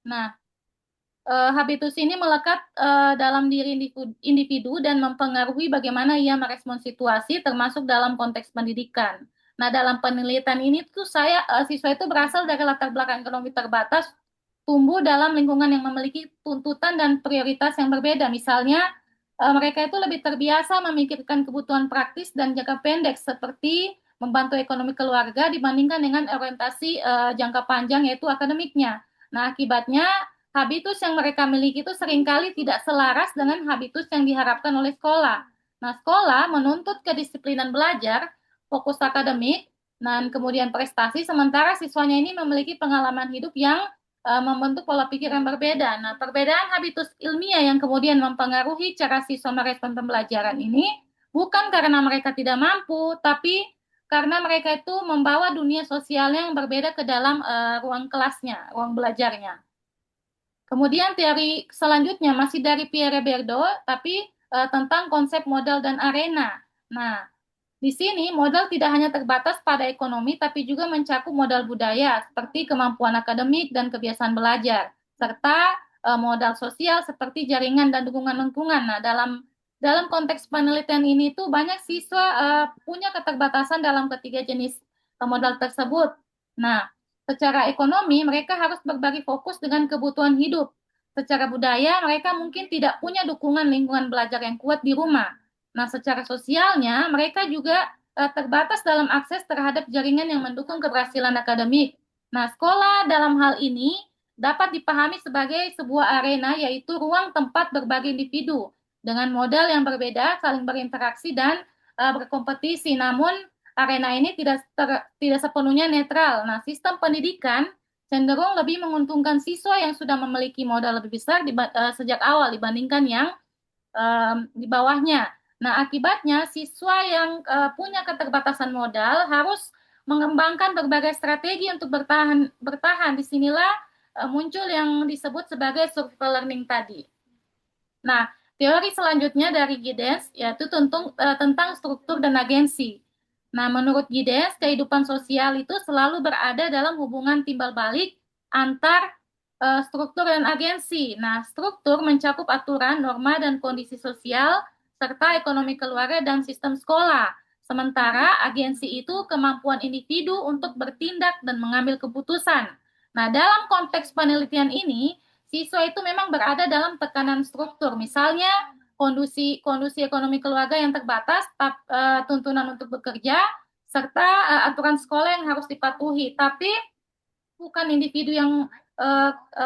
Nah, habitus ini melekat dalam diri individu dan mempengaruhi bagaimana ia merespons situasi, termasuk dalam konteks pendidikan. Nah, dalam penelitian ini tuh siswa itu berasal dari latar belakang ekonomi terbatas, tumbuh dalam lingkungan yang memiliki tuntutan dan prioritas yang berbeda. Misalnya, mereka itu lebih terbiasa memikirkan kebutuhan praktis dan jangka pendek seperti membantu ekonomi keluarga dibandingkan dengan orientasi jangka panjang yaitu akademiknya. Nah, akibatnya habitus yang mereka miliki itu seringkali tidak selaras dengan habitus yang diharapkan oleh sekolah. Nah, sekolah menuntut kedisiplinan belajar, fokus akademik, dan kemudian prestasi, sementara siswanya ini memiliki pengalaman hidup yang membentuk pola pikir yang berbeda. Nah, perbedaan habitus ilmiah yang kemudian mempengaruhi cara siswa merespon pembelajaran ini bukan karena mereka tidak mampu, tapi karena mereka itu membawa dunia sosialnya yang berbeda ke dalam ruang kelasnya, ruang belajarnya. Kemudian teori selanjutnya masih dari Pierre Berdo, tapi tentang konsep modal dan arena. Nah, di sini modal tidak hanya terbatas pada ekonomi, tapi juga mencakup modal budaya seperti kemampuan akademik dan kebiasaan belajar, serta modal sosial seperti jaringan dan dukungan lingkungan. Nah, dalam konteks penelitian ini tuh banyak siswa punya keterbatasan dalam ketiga jenis modal tersebut. Nah, secara ekonomi mereka harus berbagi fokus dengan kebutuhan hidup. Secara budaya mereka mungkin tidak punya dukungan lingkungan belajar yang kuat di rumah. Nah, secara sosialnya, mereka juga terbatas dalam akses terhadap jaringan yang mendukung keberhasilan akademik. Nah, sekolah dalam hal ini dapat dipahami sebagai sebuah arena, yaitu ruang tempat berbagai individu dengan modal yang berbeda, saling berinteraksi dan berkompetisi. Namun, arena ini tidak sepenuhnya netral. Nah, sistem pendidikan cenderung lebih menguntungkan siswa yang sudah memiliki modal lebih besar sejak awal dibandingkan yang di bawahnya. Nah, akibatnya siswa yang punya keterbatasan modal harus mengembangkan berbagai strategi untuk bertahan. Bertahan. Disinilah muncul yang disebut sebagai survival learning tadi. Nah, teori selanjutnya dari Giddens yaitu tentang struktur dan agensi. Nah, menurut Giddens, kehidupan sosial itu selalu berada dalam hubungan timbal balik antar struktur dan agensi. Nah, struktur mencakup aturan, norma, dan kondisi sosial, serta ekonomi keluarga dan sistem sekolah. Sementara agensi itu kemampuan individu untuk bertindak dan mengambil keputusan. Nah, dalam konteks penelitian ini, siswa itu memang berada dalam tekanan struktur. Misalnya, kondisi ekonomi keluarga yang terbatas, tuntunan untuk bekerja, serta aturan sekolah yang harus dipatuhi. Tapi bukan individu yang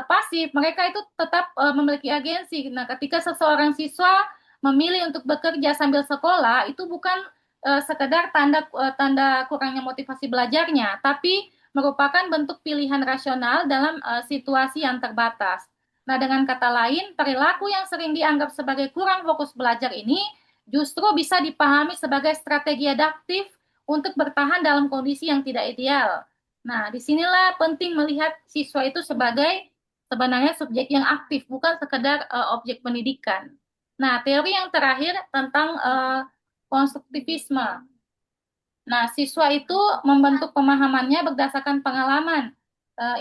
pasif, mereka itu tetap memiliki agensi. Nah, ketika seseorang siswa memilih untuk bekerja sambil sekolah, itu bukan sekedar tanda kurangnya motivasi belajarnya, tapi merupakan bentuk pilihan rasional dalam situasi yang terbatas. Nah, dengan kata lain, perilaku yang sering dianggap sebagai kurang fokus belajar ini justru bisa dipahami sebagai strategi adaptif untuk bertahan dalam kondisi yang tidak ideal. Nah, disinilah penting melihat siswa itu sebagai sebenarnya subjek yang aktif, bukan sekedar objek pendidikan. Nah, teori yang terakhir tentang konstruktivisme. Nah, siswa itu membentuk pemahamannya berdasarkan pengalaman,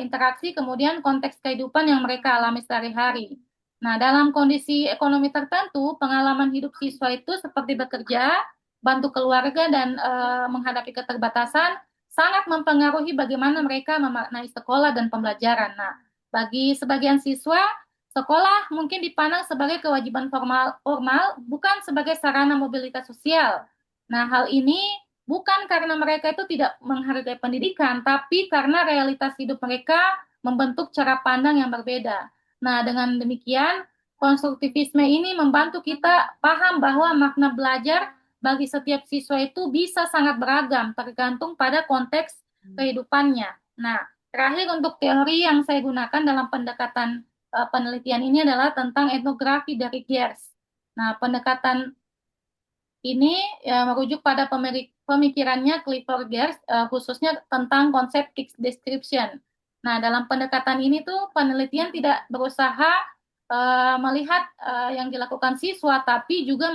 interaksi, kemudian konteks kehidupan yang mereka alami sehari-hari. Nah, dalam kondisi ekonomi tertentu, pengalaman hidup siswa itu seperti bekerja, bantu keluarga, dan menghadapi keterbatasan sangat mempengaruhi bagaimana mereka memaknai sekolah dan pembelajaran. Nah, bagi sebagian siswa, sekolah mungkin dipandang sebagai kewajiban formal, bukan sebagai sarana mobilitas sosial. Nah, hal ini bukan karena mereka itu tidak menghargai pendidikan, tapi karena realitas hidup mereka membentuk cara pandang yang berbeda. Nah, dengan demikian, konstruktivisme ini membantu kita paham bahwa makna belajar bagi setiap siswa itu bisa sangat beragam, tergantung pada konteks kehidupannya. Nah, terakhir untuk teori yang saya gunakan dalam pendekatan penelitian ini adalah tentang etnografi dari Gears. Nah, pendekatan ini merujuk pada pemikirannya Clifford Geertz, khususnya tentang konsep text description. Nah, dalam pendekatan ini tuh penelitian tidak berusaha melihat yang dilakukan siswa, tapi juga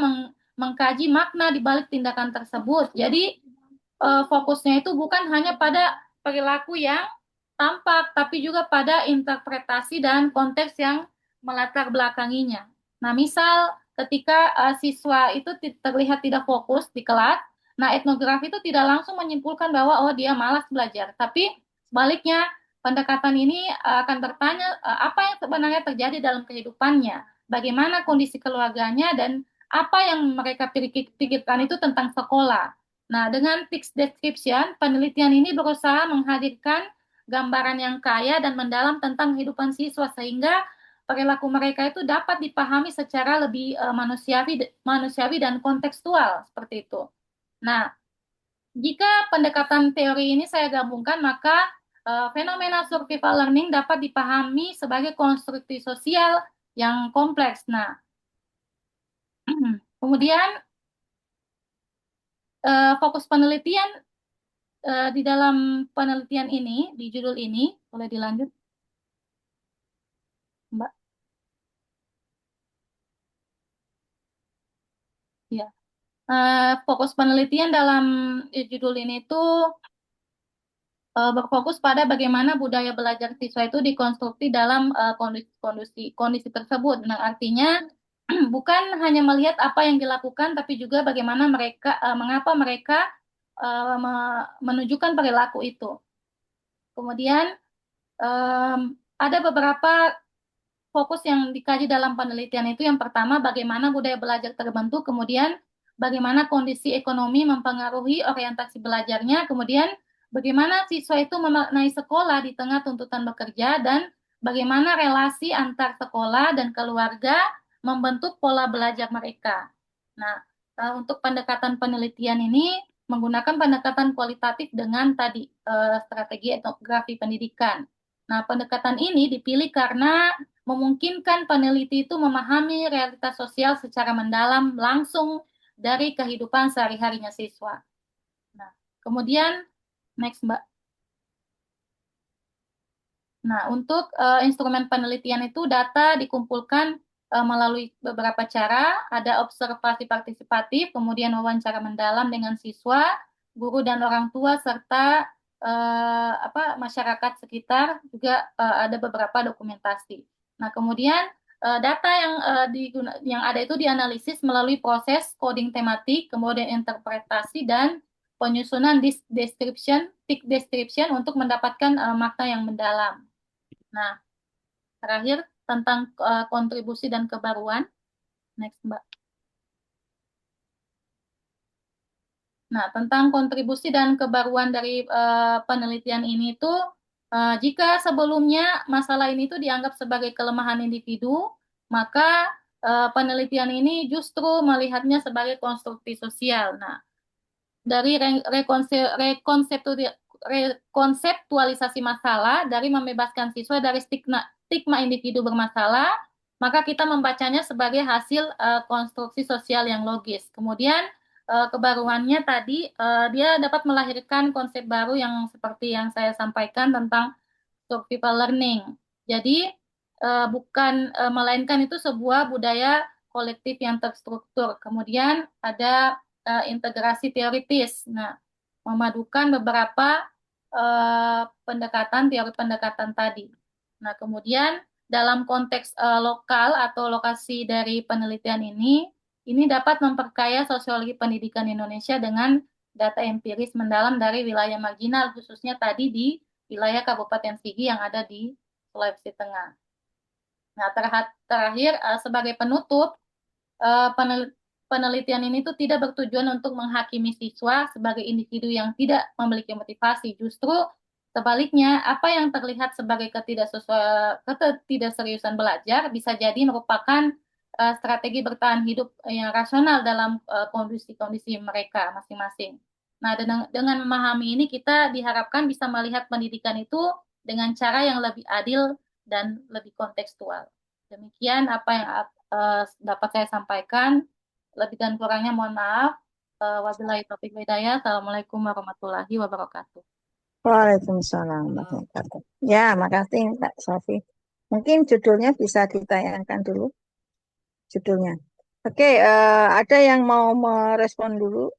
mengkaji makna di balik tindakan tersebut. Jadi fokusnya itu bukan hanya pada perilaku yang tampak, tapi juga pada interpretasi dan konteks yang melatar belakanginya. Nah, misal ketika siswa itu terlihat tidak fokus di kelas, nah etnografi itu tidak langsung menyimpulkan bahwa oh dia malas belajar, tapi sebaliknya pendekatan ini akan bertanya apa yang sebenarnya terjadi dalam kehidupannya, bagaimana kondisi keluarganya, dan apa yang mereka pikirkan itu tentang sekolah. Nah, dengan text description, penelitian ini berusaha menghadirkan gambaran yang kaya dan mendalam tentang kehidupan siswa sehingga perilaku mereka itu dapat dipahami secara lebih manusiawi dan kontekstual seperti itu. Nah, jika pendekatan teori ini saya gabungkan, maka fenomena survival learning dapat dipahami sebagai konstruksi sosial yang kompleks. Nah, kemudian fokus penelitian di dalam penelitian ini, di judul ini, boleh dilanjut, Mbak? Ya. Fokus penelitian dalam judul ini tuh berfokus pada bagaimana budaya belajar siswa itu dikonstruksi dalam kondisi tersebut. Nah, artinya bukan hanya melihat apa yang dilakukan, tapi juga bagaimana mengapa mereka menunjukkan perilaku itu. Kemudian ada beberapa fokus yang dikaji dalam penelitian itu yang pertama bagaimana budaya belajar terbentuk, kemudian bagaimana kondisi ekonomi mempengaruhi orientasi belajarnya, kemudian bagaimana siswa itu memaknai sekolah di tengah tuntutan bekerja, dan bagaimana relasi antar sekolah dan keluarga membentuk pola belajar mereka. Nah, untuk pendekatan penelitian ini menggunakan pendekatan kualitatif dengan tadi strategi etnografi pendidikan. Nah, pendekatan ini dipilih karena memungkinkan peneliti itu memahami realitas sosial secara mendalam langsung dari kehidupan sehari-harinya siswa. Nah, kemudian next Mbak. Nah, untuk instrumen penelitian itu data dikumpulkan melalui beberapa cara, ada observasi partisipatif, kemudian wawancara mendalam dengan siswa, guru dan orang tua serta masyarakat sekitar, juga ada beberapa dokumentasi. Nah, kemudian data yang ada itu dianalisis melalui proses coding tematik, kemudian interpretasi dan penyusunan tick description untuk mendapatkan makna yang mendalam. Nah, terakhir tentang kontribusi dan kebaruan. Next, Mbak. Nah, tentang kontribusi dan kebaruan dari penelitian ini itu, jika sebelumnya masalah ini tuh dianggap sebagai kelemahan individu, maka penelitian ini justru melihatnya sebagai konstruksi sosial. Nah, dari rekonseptualisasi masalah, dari membebaskan siswa dari stigma individu bermasalah, maka kita membacanya sebagai hasil konstruksi sosial yang logis. Kemudian kebaruannya tadi dia dapat melahirkan konsep baru yang seperti yang saya sampaikan tentang survival learning. Jadi bukan melainkan itu sebuah budaya kolektif yang terstruktur. Kemudian ada integrasi teoritis. Nah, memadukan beberapa teori pendekatan tadi. Nah, kemudian dalam konteks lokal atau lokasi dari penelitian ini dapat memperkaya sosiologi pendidikan Indonesia dengan data empiris mendalam dari wilayah marginal, khususnya tadi di wilayah Kabupaten Sigi yang ada di Sulawesi Tengah. Nah, terakhir sebagai penutup, penelitian ini tuh tidak bertujuan untuk menghakimi siswa sebagai individu yang tidak memiliki motivasi. Justru sebaliknya, apa yang terlihat sebagai ketidakseriusan belajar bisa jadi merupakan strategi bertahan hidup yang rasional dalam kondisi-kondisi mereka masing-masing. Nah, dengan memahami ini, kita diharapkan bisa melihat pendidikan itu dengan cara yang lebih adil dan lebih kontekstual. Demikian apa yang dapat saya sampaikan. Lebih dan kurangnya mohon maaf. Wabillahi taufiq hidayah. Assalamualaikum warahmatullahi wabarakatuh. Waalaikumsalam warahmatullahi wabarakatuh. Ya, makasih Kak Sofi. Mungkin judulnya bisa ditayangkan dulu, judulnya. Oke, ada yang mau merespon dulu?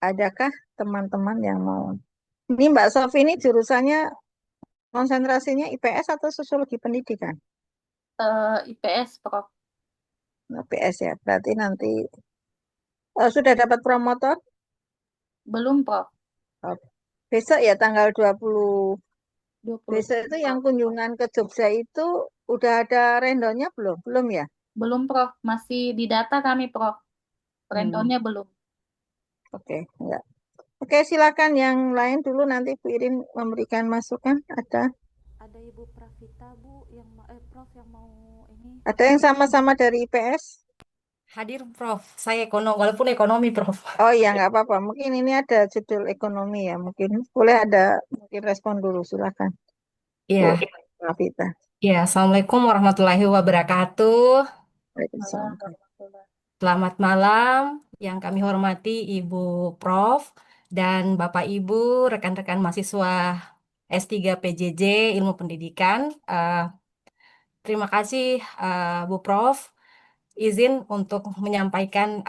Adakah? teman-teman yang mau. Ini Mbak Sofi ini jurusannya konsentrasinya IPS atau sosiologi pendidikan? IPS, Prof. IPS ya. Berarti nanti sudah dapat promotor. Belum, Prof. Oh, besok ya tanggal 20. 20. Besok itu yang kunjungan ke Jogja itu udah ada rendonya belum? Belum ya? Belum, Prof. Masih di data kami, Prof. Hmm, Rentonya belum. oke, enggak. Oke, silakan yang lain dulu nanti Bu Irin memberikan masukan. Ada Ibu Pravita, Bu, Prof yang mau ini Ada yang sama-sama dari IPS? hadir, Prof. Saya walaupun ekonomi, Prof. Oh iya, nggak apa-apa. Mungkin ini ada judul ekonomi ya. Mungkin boleh ada mungkin respon dulu. Silakan, Bu Iya, Rafita. iya. Assalamualaikum warahmatullahi wabarakatuh. Waalaikumsalam. Selamat malam, yang kami hormati Ibu Prof dan Bapak Ibu, rekan-rekan mahasiswa S3 PJJ Ilmu Pendidikan. Eh, Terima kasih, Bu Prof. Izin untuk menyampaikan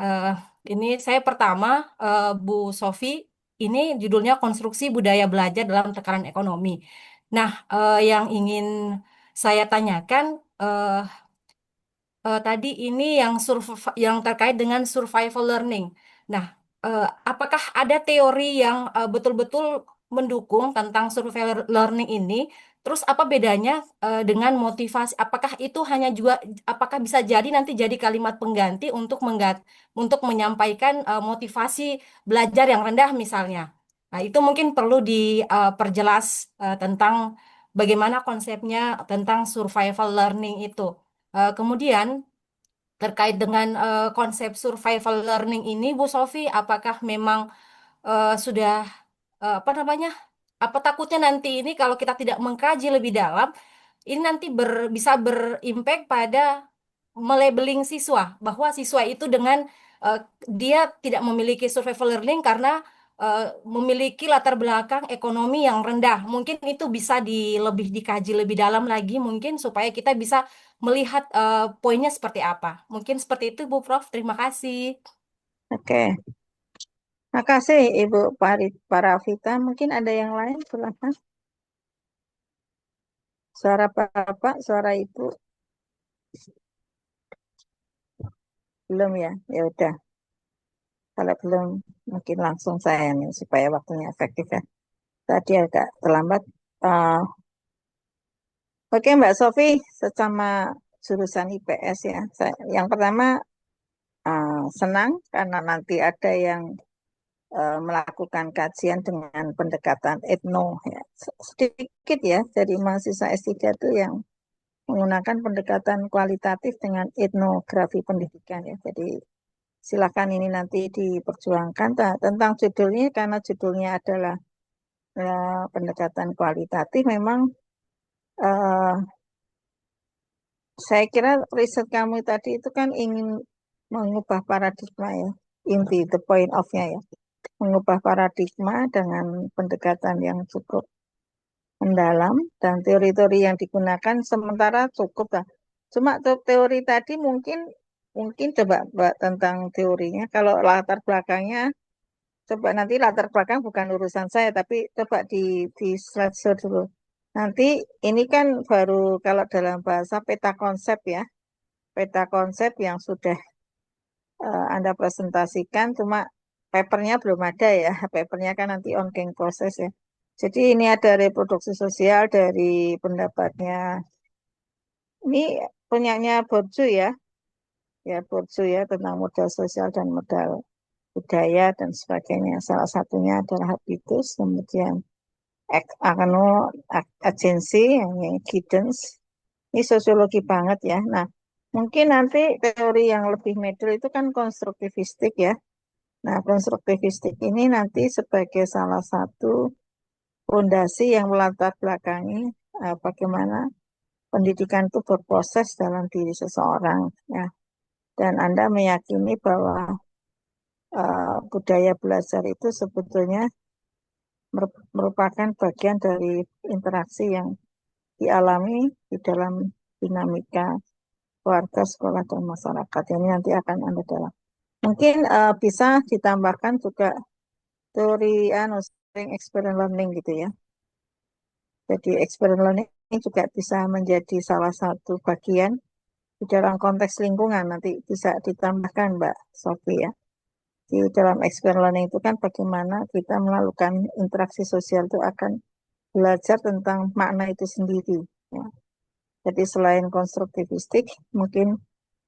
ini saya pertama, Bu Sofi, ini judulnya Konstruksi Budaya Belajar dalam Tekanan Ekonomi. Nah, yang ingin saya tanyakan tadi ini yang terkait dengan survival learning. Nah, apakah ada teori yang betul-betul mendukung tentang survival learning ini? Terus apa bedanya dengan motivasi? Apakah bisa jadi nanti jadi kalimat pengganti untuk menyampaikan motivasi belajar yang rendah misalnya? Nah, itu mungkin perlu diperjelas tentang bagaimana konsepnya tentang survival learning itu. Kemudian terkait dengan konsep survival learning ini, Bu Sofi, apakah memang sudah apa namanya? Apa takutnya nanti ini kalau kita tidak mengkaji lebih dalam, ini nanti bisa berimpact pada melabeling siswa bahwa siswa itu dengan eh, dia tidak memiliki survival learning karena memiliki latar belakang ekonomi yang rendah. Mungkin itu bisa lebih dikaji lebih dalam lagi mungkin supaya kita bisa melihat poinnya seperti apa. Mungkin seperti itu Bu Prof. Terima kasih. Oke, makasih Ibu Parafita. Mungkin ada yang lain, silakan. Suara Bapak, suara Ibu, belum ya? Ya udah, kalau belum, mungkin langsung saya nih supaya waktunya efektif ya. Tadi agak terlambat. Eh, oke Mbak Sofi, sesama jurusan IPS ya. Yang pertama senang karena nanti ada yang melakukan kajian dengan pendekatan etno ya. Sedikit ya dari mahasiswa S3 itu yang menggunakan pendekatan kualitatif dengan etnografi pendidikan ya. Jadi silakan ini nanti diperjuangkan tentang judulnya karena judulnya adalah pendekatan kualitatif. Memang eh, saya kira riset kamu tadi itu kan ingin mengubah paradigma ya, inti the point of-nya ya, mengubah paradigma dengan pendekatan yang cukup mendalam dan teori-teori yang digunakan sementara cukup lah. Cuma teori tadi mungkin mungkin coba Mbak tentang teorinya. Kalau latar belakangnya coba nanti latar belakang bukan urusan saya tapi coba di slide show dulu. Nanti ini kan baru kalau dalam bahasa peta konsep ya, peta konsep yang sudah Anda presentasikan, cuma papernya belum ada ya. Papernya kan nanti ongoing proses ya. Jadi ini ada reproduksi sosial dari pendapatnya. Ini punyanya Borju ya Borju ya tentang modal sosial dan modal budaya dan sebagainya. Salah satunya adalah habitus, kemudian agensi, yang ini Giddens. Ini sosiologi banget ya. Nah, mungkin nanti teori yang lebih middle itu kan konstruktivistik ya. Nah, konstruktivistik ini nanti sebagai salah satu fondasi yang melatar belakangi bagaimana pendidikan itu berproses dalam diri seseorang ya. Dan Anda meyakini bahwa budaya belajar itu sebetulnya merupakan bagian dari interaksi yang dialami di dalam dinamika keluarga, sekolah, dan masyarakat. Ini nanti akan Anda dalam. Mungkin bisa ditambahkan juga teori sharing experience learning gitu ya. Jadi experience learning ini juga bisa menjadi salah satu bagian di dalam konteks lingkungan. Nanti bisa ditambahkan Mbak Sofi ya. Di dalam experience learning itu kan bagaimana kita melakukan interaksi sosial itu akan belajar tentang makna itu sendiri. Ya. Jadi selain konstruktivistik, mungkin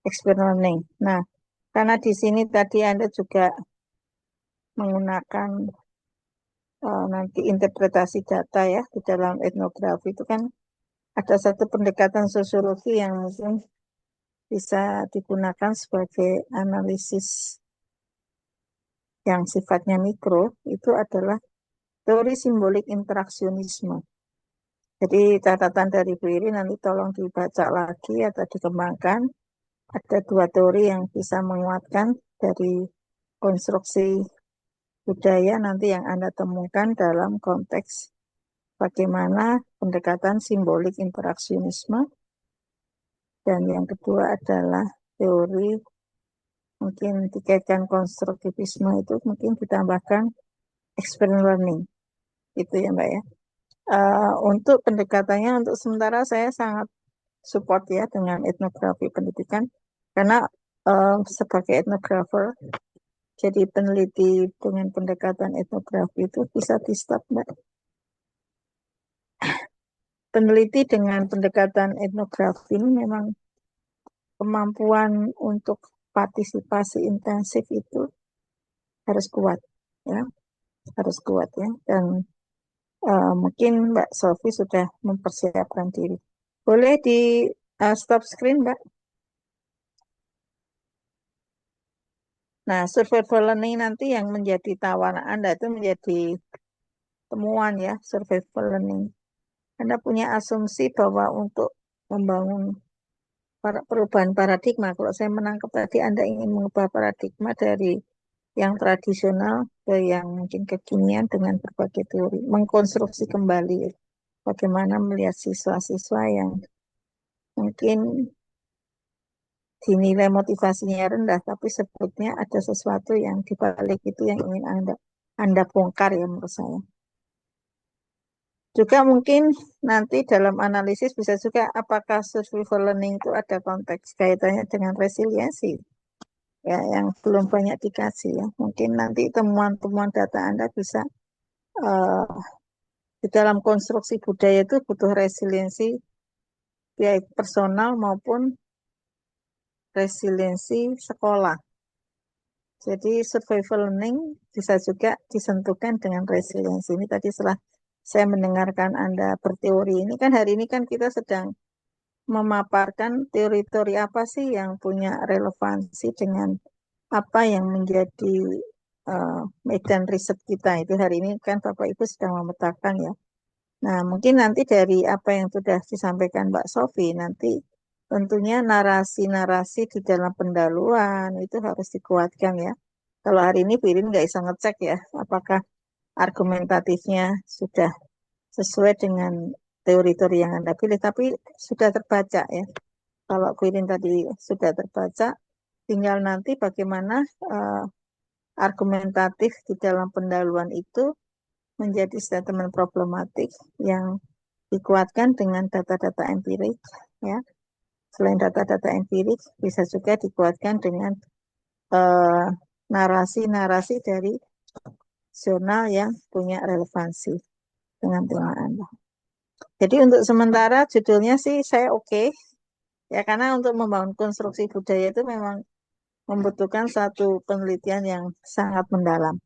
experience learning. Nah, karena di sini tadi Anda juga menggunakan nanti interpretasi data ya di dalam etnografi itu kan ada satu pendekatan sosiologi yang mungkin bisa digunakan sebagai analisis yang sifatnya mikro, itu adalah teori simbolik interaksionisme. Jadi catatan dari Bu Iri nanti tolong dibaca lagi atau dikembangkan. Ada dua teori yang bisa menguatkan dari konstruksi budaya nanti yang Anda temukan dalam konteks bagaimana pendekatan simbolik interaksionisme. Dan yang kedua adalah teori mungkin dikaitkan konstruktivisme itu mungkin ditambahkan experience learning. Itu ya Mbak ya. Untuk pendekatannya untuk sementara saya sangat support ya dengan etnografi pendidikan karena sebagai etnografer jadi peneliti dengan pendekatan etnografi itu bisa di stop Mbak. Peneliti dengan pendekatan etnografi ini memang kemampuan untuk partisipasi intensif itu harus kuat ya, harus kuat ya. Dan mungkin Mbak Sofi sudah mempersiapkan diri. Boleh di stop screen Mbak. Nah, survival learning nanti yang menjadi tawaran Anda itu menjadi temuan ya, survival learning. Anda punya asumsi bahwa untuk membangun perubahan paradigma, kalau saya menangkap tadi Anda ingin mengubah paradigma dari yang tradisional ke yang mungkin kekinian dengan berbagai teori, mengkonstruksi kembali bagaimana melihat siswa-siswa yang mungkin dinilai motivasinya rendah, tapi sebetulnya ada sesuatu yang dibalik itu yang ingin Anda bongkar ya menurut saya. Juga mungkin nanti dalam analisis bisa juga apakah survival learning itu ada konteks kaitannya dengan resiliensi ya yang belum banyak dikasih ya. Mungkin nanti temuan-temuan data Anda bisa di dalam konstruksi budaya itu butuh resiliensi baik personal maupun resiliensi sekolah. Jadi survival learning bisa juga disentuhkan dengan resiliensi. Ini tadi setelah saya mendengarkan Anda berteori ini kan hari ini kan kita sedang memaparkan teori-teori apa sih yang punya relevansi dengan apa yang menjadi medan riset kita itu hari ini kan Bapak Ibu sedang memetakan ya. Nah, mungkin nanti dari apa yang sudah disampaikan Mbak Sofi, nanti tentunya narasi-narasi di dalam pendahuluan itu harus dikuatkan ya. Kalau hari ini Bu Irin nggak bisa ngecek ya, apakah argumentatifnya sudah sesuai dengan teori-teori yang Anda pilih, tapi sudah terbaca ya. Kalau Bu Irin tadi sudah terbaca, tinggal nanti bagaimana argumentatif di dalam pendahuluan itu menjadi statement problematik yang dikuatkan dengan data-data empirik ya. Selain data-data empirik bisa juga dikuatkan dengan narasi-narasi dari jurnal yang punya relevansi dengan tema Anda. Jadi untuk sementara judulnya sih saya oke. Ya karena untuk membangun konstruksi budaya itu memang membutuhkan satu penelitian yang sangat mendalam.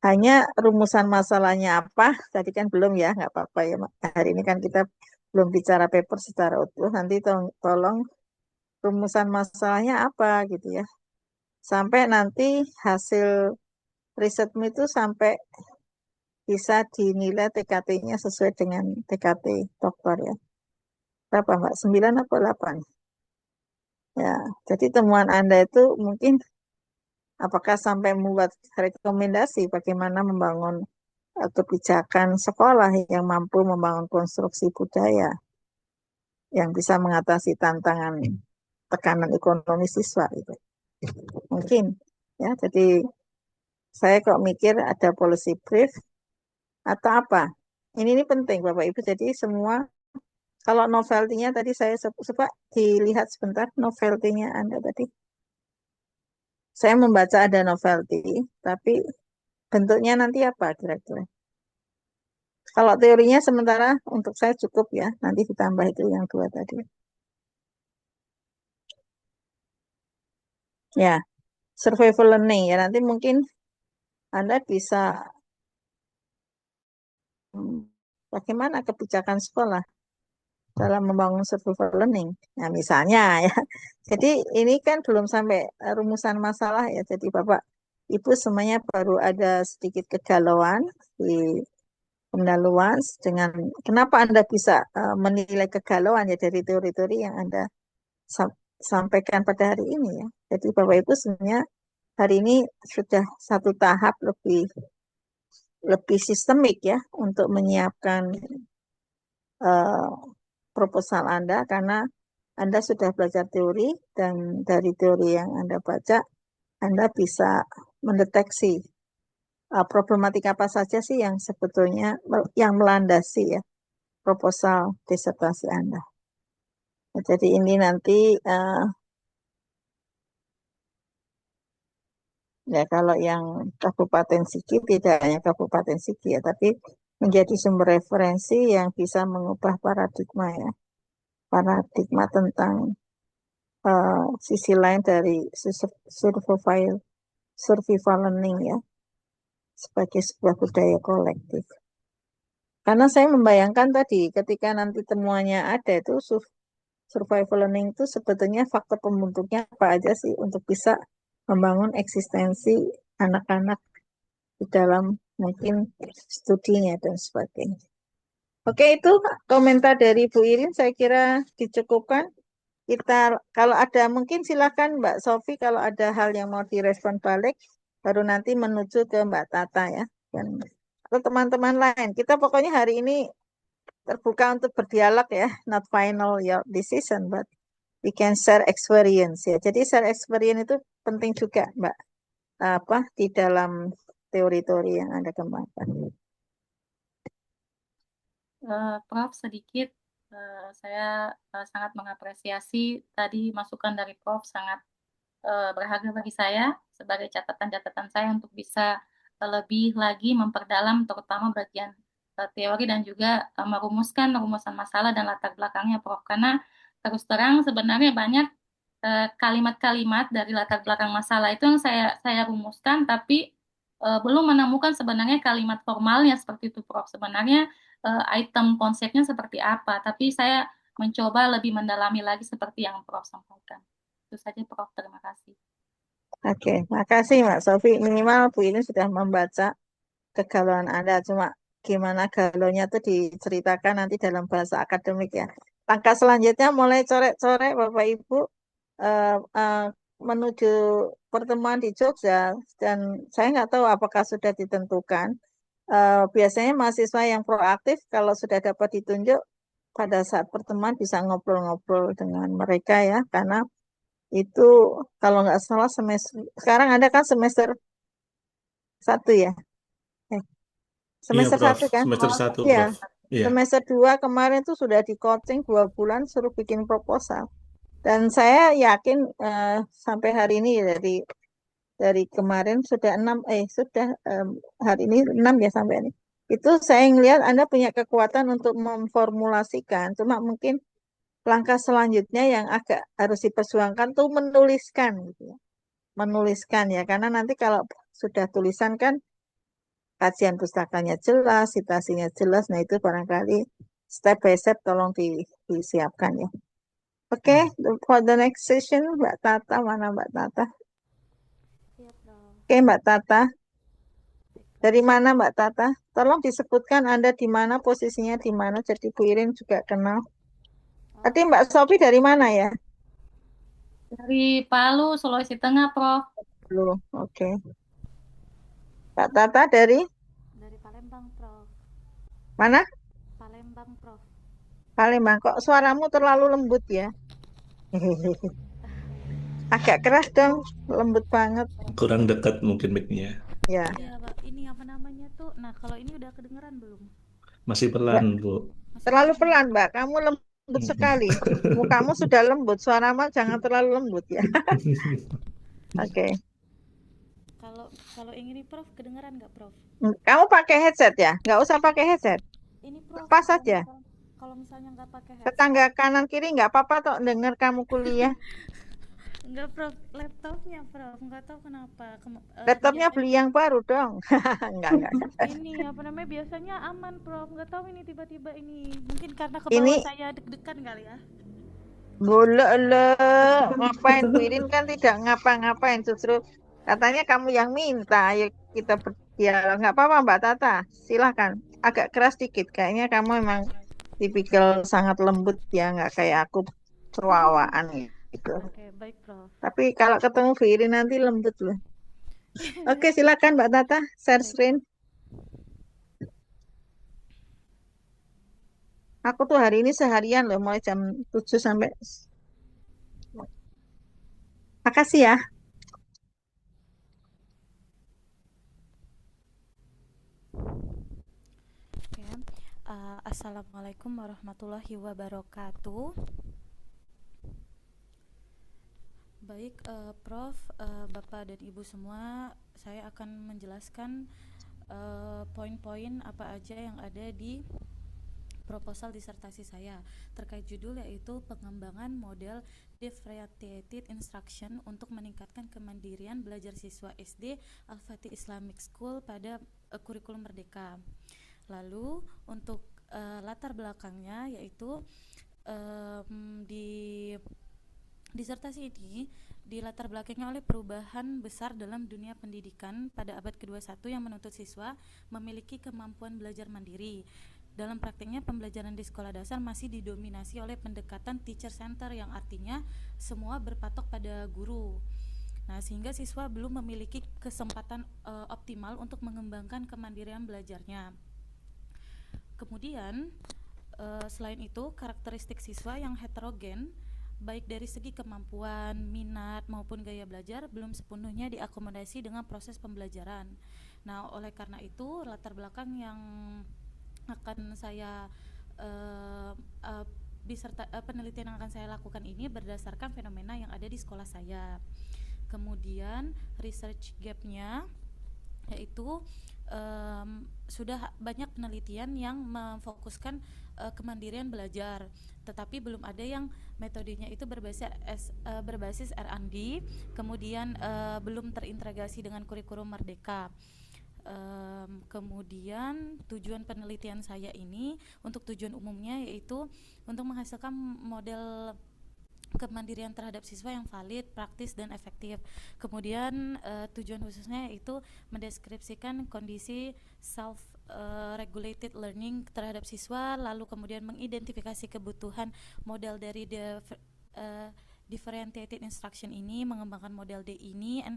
Hanya rumusan masalahnya apa, tadi kan belum ya, nggak apa-apa ya. Hari ini kan kita belum bicara paper secara utuh, nanti tolong rumusan masalahnya apa gitu ya. Sampai nanti hasil risetmu itu sampai bisa dinilai TKT-nya sesuai dengan TKT doktor ya. Berapa Mbak? 9 atau 8? Ya, jadi temuan Anda itu mungkin apakah sampai membuat rekomendasi bagaimana membangun kebijakan sekolah yang mampu membangun konstruksi budaya yang bisa mengatasi tantangan tekanan ekonomi siswa itu mungkin ya. Jadi Saya kok mikir ada policy brief atau apa. Ini penting Bapak Ibu. Jadi semua kalau novelty-nya tadi saya coba dilihat sebentar novelty-nya Anda tadi. Saya membaca ada novelty, tapi bentuknya nanti apa kira-kira? Kalau teorinya sementara untuk saya cukup ya, nanti ditambah itu yang dua tadi. Ya, survival learning ya, nanti mungkin Anda bisa bagaimana kebijakan sekolah dalam membangun survival learning. Nah, misalnya ya. Jadi ini kan belum sampai rumusan masalah ya. Jadi Bapak Ibu semuanya baru ada sedikit kegalauan di pendahuluan dengan kenapa Anda bisa menilai kegalauan ya dari teori-teori yang Anda sampaikan pada hari ini ya. Jadi Bapak Ibu sebenarnya hari ini sudah satu tahap lebih sistemik ya untuk menyiapkan eh, proposal Anda karena Anda sudah belajar teori dan dari teori yang Anda baca Anda bisa mendeteksi problematika apa saja sih yang sebetulnya yang melandasi ya proposal disertasi Anda. Nah, jadi ini nanti ya kalau yang Kabupaten Sigi tidak hanya Kabupaten Sigi ya, tapi menjadi sumber referensi yang bisa mengubah paradigma ya, paradigma tentang sisi lain dari survival survival learning ya, sebagai sebuah budaya kolektif. Karena saya membayangkan tadi ketika nanti temuannya ada itu survival learning itu sebetulnya faktor pembentuknya apa aja sih untuk bisa membangun eksistensi anak-anak di dalam mungkin studinya dan sebagainya. Oke, itu komentar dari Bu Irin saya kira dicukupkan. Kita kalau ada mungkin silakan Mbak Sofi kalau ada hal yang mau direspon balik baru nanti menuju ke Mbak Tata ya dan atau teman-teman lain. Kita pokoknya hari ini terbuka untuk berdialog ya, not final your decision but we can share experience ya. Jadi share experience itu penting juga Mbak apa di dalam teori-teori yang Anda kembangkan. Prof, sedikit saya sangat mengapresiasi tadi masukan dari Prof sangat berharga bagi saya sebagai catatan-catatan saya untuk bisa lebih lagi memperdalam terutama bagian teori dan juga merumuskan rumusan masalah dan latar belakangnya Prof. Karena terus terang sebenarnya banyak kalimat-kalimat dari latar belakang masalah itu yang saya rumuskan tapi belum menemukan sebenarnya kalimat formalnya seperti itu Prof. Sebenarnya item konsepnya seperti apa, tapi saya mencoba lebih mendalami lagi seperti yang Prof sampaikan. Itu saja Prof, terima kasih. Oke, makasih Mbak Sofi. Minimal Bu ini sudah membaca kegalauan Anda. Cuma gimana galaunya itu diceritakan nanti dalam bahasa akademik ya. Langkah selanjutnya mulai coret-coret Bapak Ibu eh, eh, menuju pertemuan di Jogja dan saya nggak tahu apakah sudah ditentukan. Biasanya mahasiswa yang proaktif kalau sudah dapat ditunjuk pada saat pertemuan bisa ngobrol-ngobrol dengan mereka ya karena itu kalau nggak salah semester sekarang ada kan semester satu ya. Eh, Iya, semester Prof. satu kan? Semester 1, Iya, Prof. Iya. semester 2 kemarin tuh sudah di coaching 2 bulan suruh bikin proposal. Dan saya yakin sampai hari ini ya, dari kemarin sudah sudah hari ini 6 ya sampai ini. Itu saya ngelihat Anda punya kekuatan untuk memformulasikan. Cuma mungkin langkah selanjutnya yang agak harus diperjuangkan tuh menuliskan gitu ya. Menuliskan ya karena nanti kalau sudah tulisan kan kajian pustakanya jelas, citasinya jelas. Nah, itu barangkali step by step tolong disiapkan ya. Oke, for the next session, Mbak Tata, mana Mbak Tata? Iya, Prof. Oke, Mbak Tata. Dari mana Mbak Tata? Tolong disebutkan Anda di mana, posisinya di mana, jadi Bu Irin juga kenal. Tadi Mbak Sofi dari mana ya? Dari Palu, Sulawesi Tengah, Prof. Belum, oke. Mbak Tata dari Dari Palembang, Prof. mana? Palembang, Prof. Palembang. Kok suaramu terlalu lembut ya? Agak keras dong, lembut banget. Kurang dekat mungkin mic-nya. Ya, Iya, Pak. Ini apa namanya tuh? Nah, kalau ini udah kedengeran belum? Masih Mbak, pelan, Bu. Masih terlalu pelan ya? pelan, Mbak. Kamu lembut sekali. Mukamu sudah lembut, suaramu jangan terlalu lembut ya. Oke. Kalau kalau yang ini Prof, kedengeran nggak Prof? Kamu pakai headset ya? Nggak usah pakai headset. Ini Prof, Lepas kalau saja. kalau misalnya nggak pakai Tetangga headset, kanan kiri nggak apa-apa toh dengar kamu kuliah. nggak Prof, laptopnya Prof, nggak tahu kenapa. Laptopnya Biasanya beli yang baru dong. Enggak. ini apa namanya biasanya aman Prof, nggak tahu ini tiba-tiba ini mungkin karena ke bawah Ini saya deg-degan kali ya. boleh ngapain Bu Irin kan tidak ngapa-ngapain justru katanya kamu yang minta ayo kita berdialog nggak apa-apa Mbak Tata silahkan agak keras dikit kayaknya kamu memang tipikal sangat lembut ya nggak kayak aku cerawaan gitu Oke, baik Prof. tapi kalau ketemu Bu Irin nanti lembut loh. Oke silakan Mbak Tata share Baik. screen. Aku tuh hari ini seharian loh mulai jam 7 sampai makasih ya. Oke. Assalamualaikum warahmatullahi wabarakatuh. Baik, Prof, Bapak dan Ibu semua, saya akan menjelaskan poin-poin apa aja yang ada di proposal disertasi saya terkait judul yaitu pengembangan model differentiated instruction untuk meningkatkan kemandirian belajar siswa SD Al-Fatih Islamic School pada kurikulum Merdeka. Lalu untuk latar belakangnya yaitu di disertasi ini dilatar belakangi oleh perubahan besar dalam dunia pendidikan pada abad ke-21 yang menuntut siswa memiliki kemampuan belajar mandiri. Dalam praktiknya, pembelajaran di sekolah dasar masih didominasi oleh pendekatan teacher center yang artinya semua berpatok pada guru. Nah, sehingga siswa belum memiliki kesempatan optimal untuk mengembangkan kemandirian belajarnya. Kemudian, selain itu, karakteristik siswa yang heterogen baik dari segi kemampuan, minat maupun gaya belajar belum sepenuhnya diakomodasi dengan proses pembelajaran. Nah, oleh karena itu latar belakang yang akan saya penelitian yang akan saya lakukan ini berdasarkan fenomena yang ada di sekolah saya. Kemudian research gap-nya yaitu sudah banyak penelitian yang memfokuskan kemandirian belajar, tetapi belum ada yang metodenya itu berbasis R&D, kemudian belum terintegrasi dengan kurikulum Merdeka. Kemudian tujuan penelitian saya ini untuk tujuan umumnya yaitu untuk menghasilkan model kemandirian terhadap siswa yang valid, praktis dan efektif. Kemudian tujuan khususnya yaitu mendeskripsikan kondisi self regulated learning terhadap siswa, lalu kemudian mengidentifikasi kebutuhan model dari differentiated instruction ini, mengembangkan model D ini, dan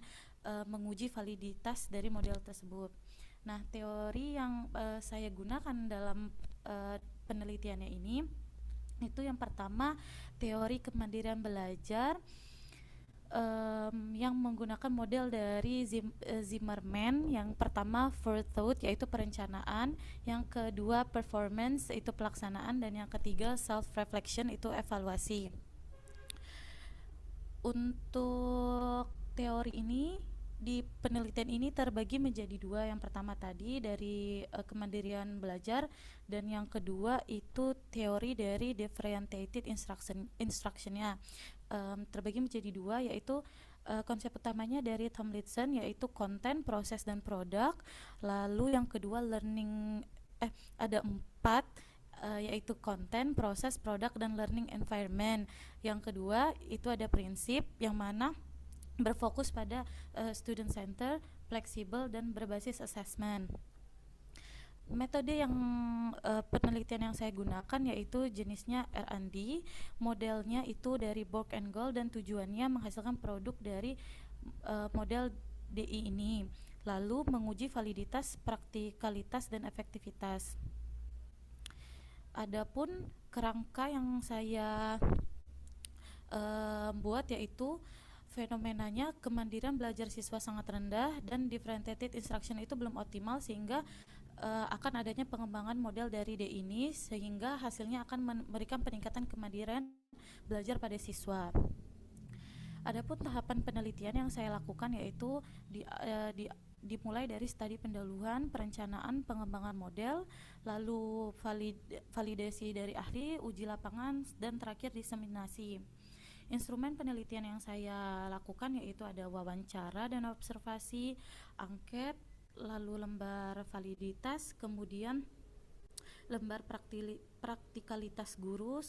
menguji validitas dari model tersebut. Nah, teori yang saya gunakan dalam penelitiannya ini itu yang pertama teori kemandirian belajar yang menggunakan model dari Zimmerman. Yang pertama forethought yaitu perencanaan, yang kedua performance itu pelaksanaan, dan yang ketiga self reflection itu evaluasi. Untuk teori ini di penelitian ini terbagi menjadi dua. Yang pertama tadi dari kemandirian belajar, dan yang kedua itu teori dari differentiated instructionnya. Terbagi menjadi dua, yaitu konsep utamanya dari Tomlinson yaitu konten, proses, dan produk. Lalu yang kedua ada 4 yaitu konten, proses, produk, dan learning environment. Yang kedua itu ada prinsip yang mana berfokus pada student center, fleksibel, dan berbasis assessment. Metode yang penelitian yang saya gunakan yaitu jenisnya R&D, modelnya itu dari Borg and Gold, dan tujuannya menghasilkan produk dari model DI ini, lalu menguji validitas, praktikalitas, dan efektivitas. Adapun kerangka yang saya buat yaitu fenomenanya kemandirian belajar siswa sangat rendah dan differentiated instruction itu belum optimal, sehingga akan adanya pengembangan model dari D ini sehingga hasilnya akan memberikan peningkatan kemandirian belajar pada siswa. Adapun tahapan penelitian yang saya lakukan yaitu dimulai dari studi pendahuluan, perencanaan, pengembangan model, lalu validasi dari ahli, uji lapangan, dan terakhir diseminasi. Instrumen penelitian yang saya lakukan yaitu ada wawancara dan observasi, angket, lalu lembar validitas, kemudian lembar praktikalitas guru,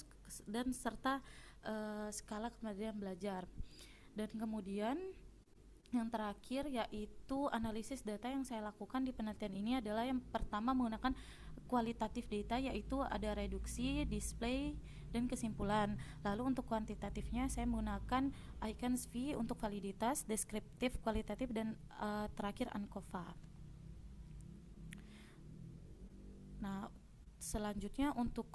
dan serta skala kemandirian belajar. Dan kemudian yang terakhir yaitu analisis data yang saya lakukan di penelitian ini adalah yang pertama menggunakan kualitatif data, yaitu ada reduksi, display, dan kesimpulan. Lalu untuk kuantitatifnya saya menggunakan icons V untuk validitas, deskriptif, kualitatif, dan terakhir ANCOVA. Nah, selanjutnya untuk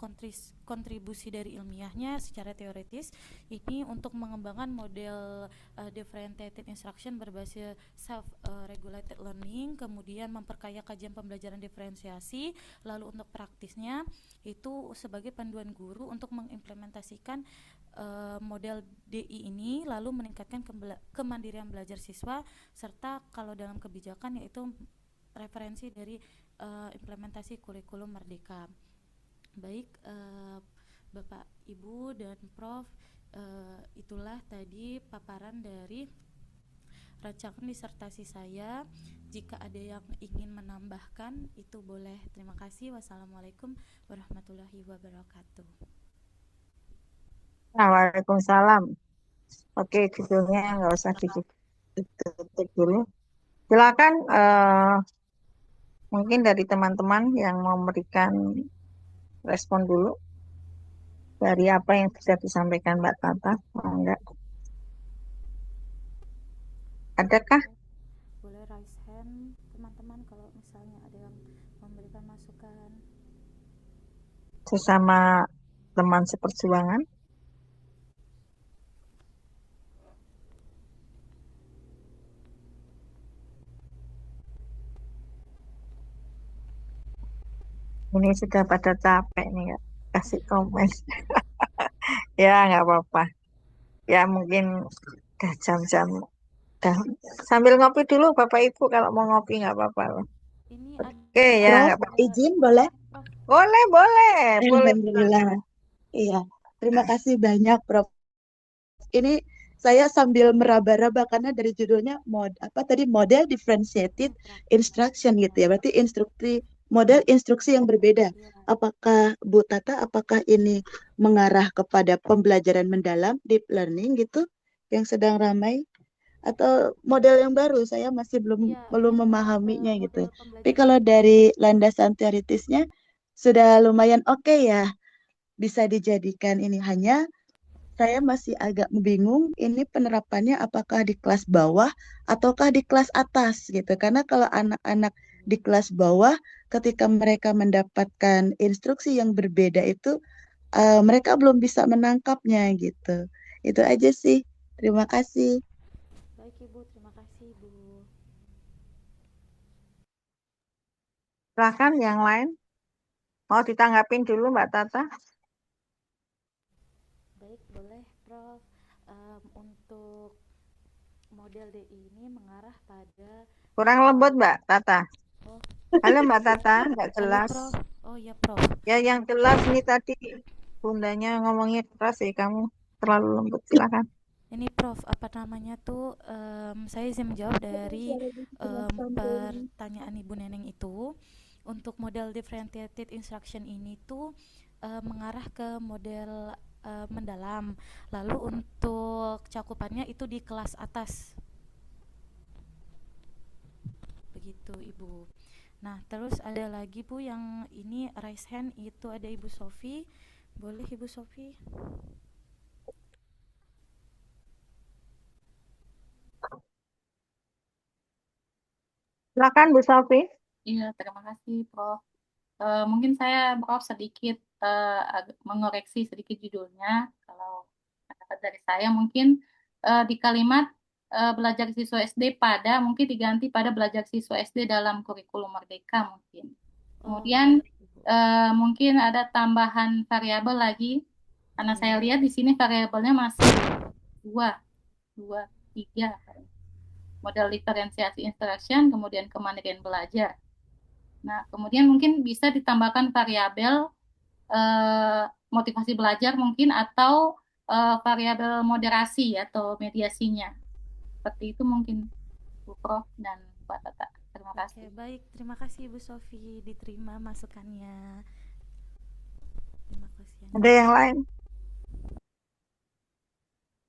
kontribusi dari ilmiahnya secara teoritis, ini untuk mengembangkan model differentiated instruction berbasis self-regulated learning, kemudian memperkaya kajian pembelajaran diferensiasi. Lalu untuk praktisnya itu sebagai panduan guru untuk mengimplementasikan model DI ini, lalu meningkatkan kemandirian belajar siswa, serta kalau dalam kebijakan yaitu referensi dari implementasi kurikulum merdeka. Baik, Bapak, Ibu, dan Prof, itulah tadi paparan dari rancangan disertasi saya. Jika ada yang ingin menambahkan, itu boleh. Terima kasih. Wassalamualaikum warahmatullahi wabarakatuh. Waalaikumsalam. Oke, judulnya nggak usah ditutup dulu. Silakan mungkin dari teman-teman yang mau memberikan respon dulu dari apa yang sudah disampaikan Mbak Tata. Enggak. Adakah? Boleh raise hand teman-teman kalau misalnya ada yang memberikan masukan. Sesama teman seperjuangan. Ini sudah pada capek nih, Kak. Kasih komen. Ya, nggak apa-apa. Ya, mungkin udah jam-jam. Sambil ngopi dulu, Bapak Ibu. Kalau mau ngopi, nggak apa-apa loh. Ini Oke, ya, Prof, nggak apa-apa. izin boleh? Boleh, boleh. Boleh. Alhamdulillah. Iya, terima kasih banyak, Prof. Ini saya sambil meraba-raba karena dari judulnya model differentiated instruction gitu ya. Berarti model instruksi yang berbeda. Apakah Bu Tata, apakah ini mengarah kepada pembelajaran mendalam, deep learning gitu yang sedang ramai, atau model yang baru? Saya masih belum memahaminya gitu. Tapi kalau dari landasan teoritisnya sudah lumayan oke ya, bisa dijadikan ini. Hanya saya masih agak bingung ini penerapannya apakah di kelas bawah ataukah di kelas atas gitu. Karena kalau anak-anak di kelas bawah ketika mereka mendapatkan instruksi yang berbeda itu mereka belum bisa menangkapnya gitu. Itu aja sih. Terima kasih. Baik Ibu, terima kasih Ibu. Silakan yang lain. Mau ditanggapin dulu Mbak Tata? Baik, boleh Prof. Untuk model DI ini mengarah pada Kurang lembut Mbak Tata. Oh. Halo Mbak Tata, nggak jelas. Halo, Prof. Oh ya Prof. Ya yang jelas ini tadi bundanya ngomongnya keras sih, kamu terlalu lembut. Silakan. Ini Prof, apa namanya tuh, saya izin menjawab dari pertanyaan Ibu Neneng itu. Untuk model differentiated instruction ini tuh mengarah ke model mendalam. Lalu untuk cakupannya itu di kelas atas. Begitu Ibu. Nah, terus ada lagi Bu yang ini raise hand, itu ada Ibu Sofi. Boleh Ibu Sofi? Silakan Bu Sofi. Iya, terima kasih Prof. Mungkin saya Prof sedikit mengoreksi sedikit judulnya. Kalau pendapat dari saya mungkin di kalimat belajar siswa SD pada mungkin diganti pada belajar siswa SD dalam kurikulum Merdeka mungkin. Oh, Kemudian baik, Ibu. mungkin ada tambahan variabel lagi, karena saya Iya. lihat di sini variabelnya masih dua, tiga. Model diferensiasi instruction, kemudian kemandirian belajar. Nah, kemudian mungkin bisa ditambahkan variabel motivasi belajar mungkin atau variabel moderasi atau mediasinya. Seperti itu mungkin Bu Prof dan Pak Tata. Terima Oke, kasih. baik. Terima kasih Ibu Sofi, diterima masukannya. Terima kasih. Ada yang lain?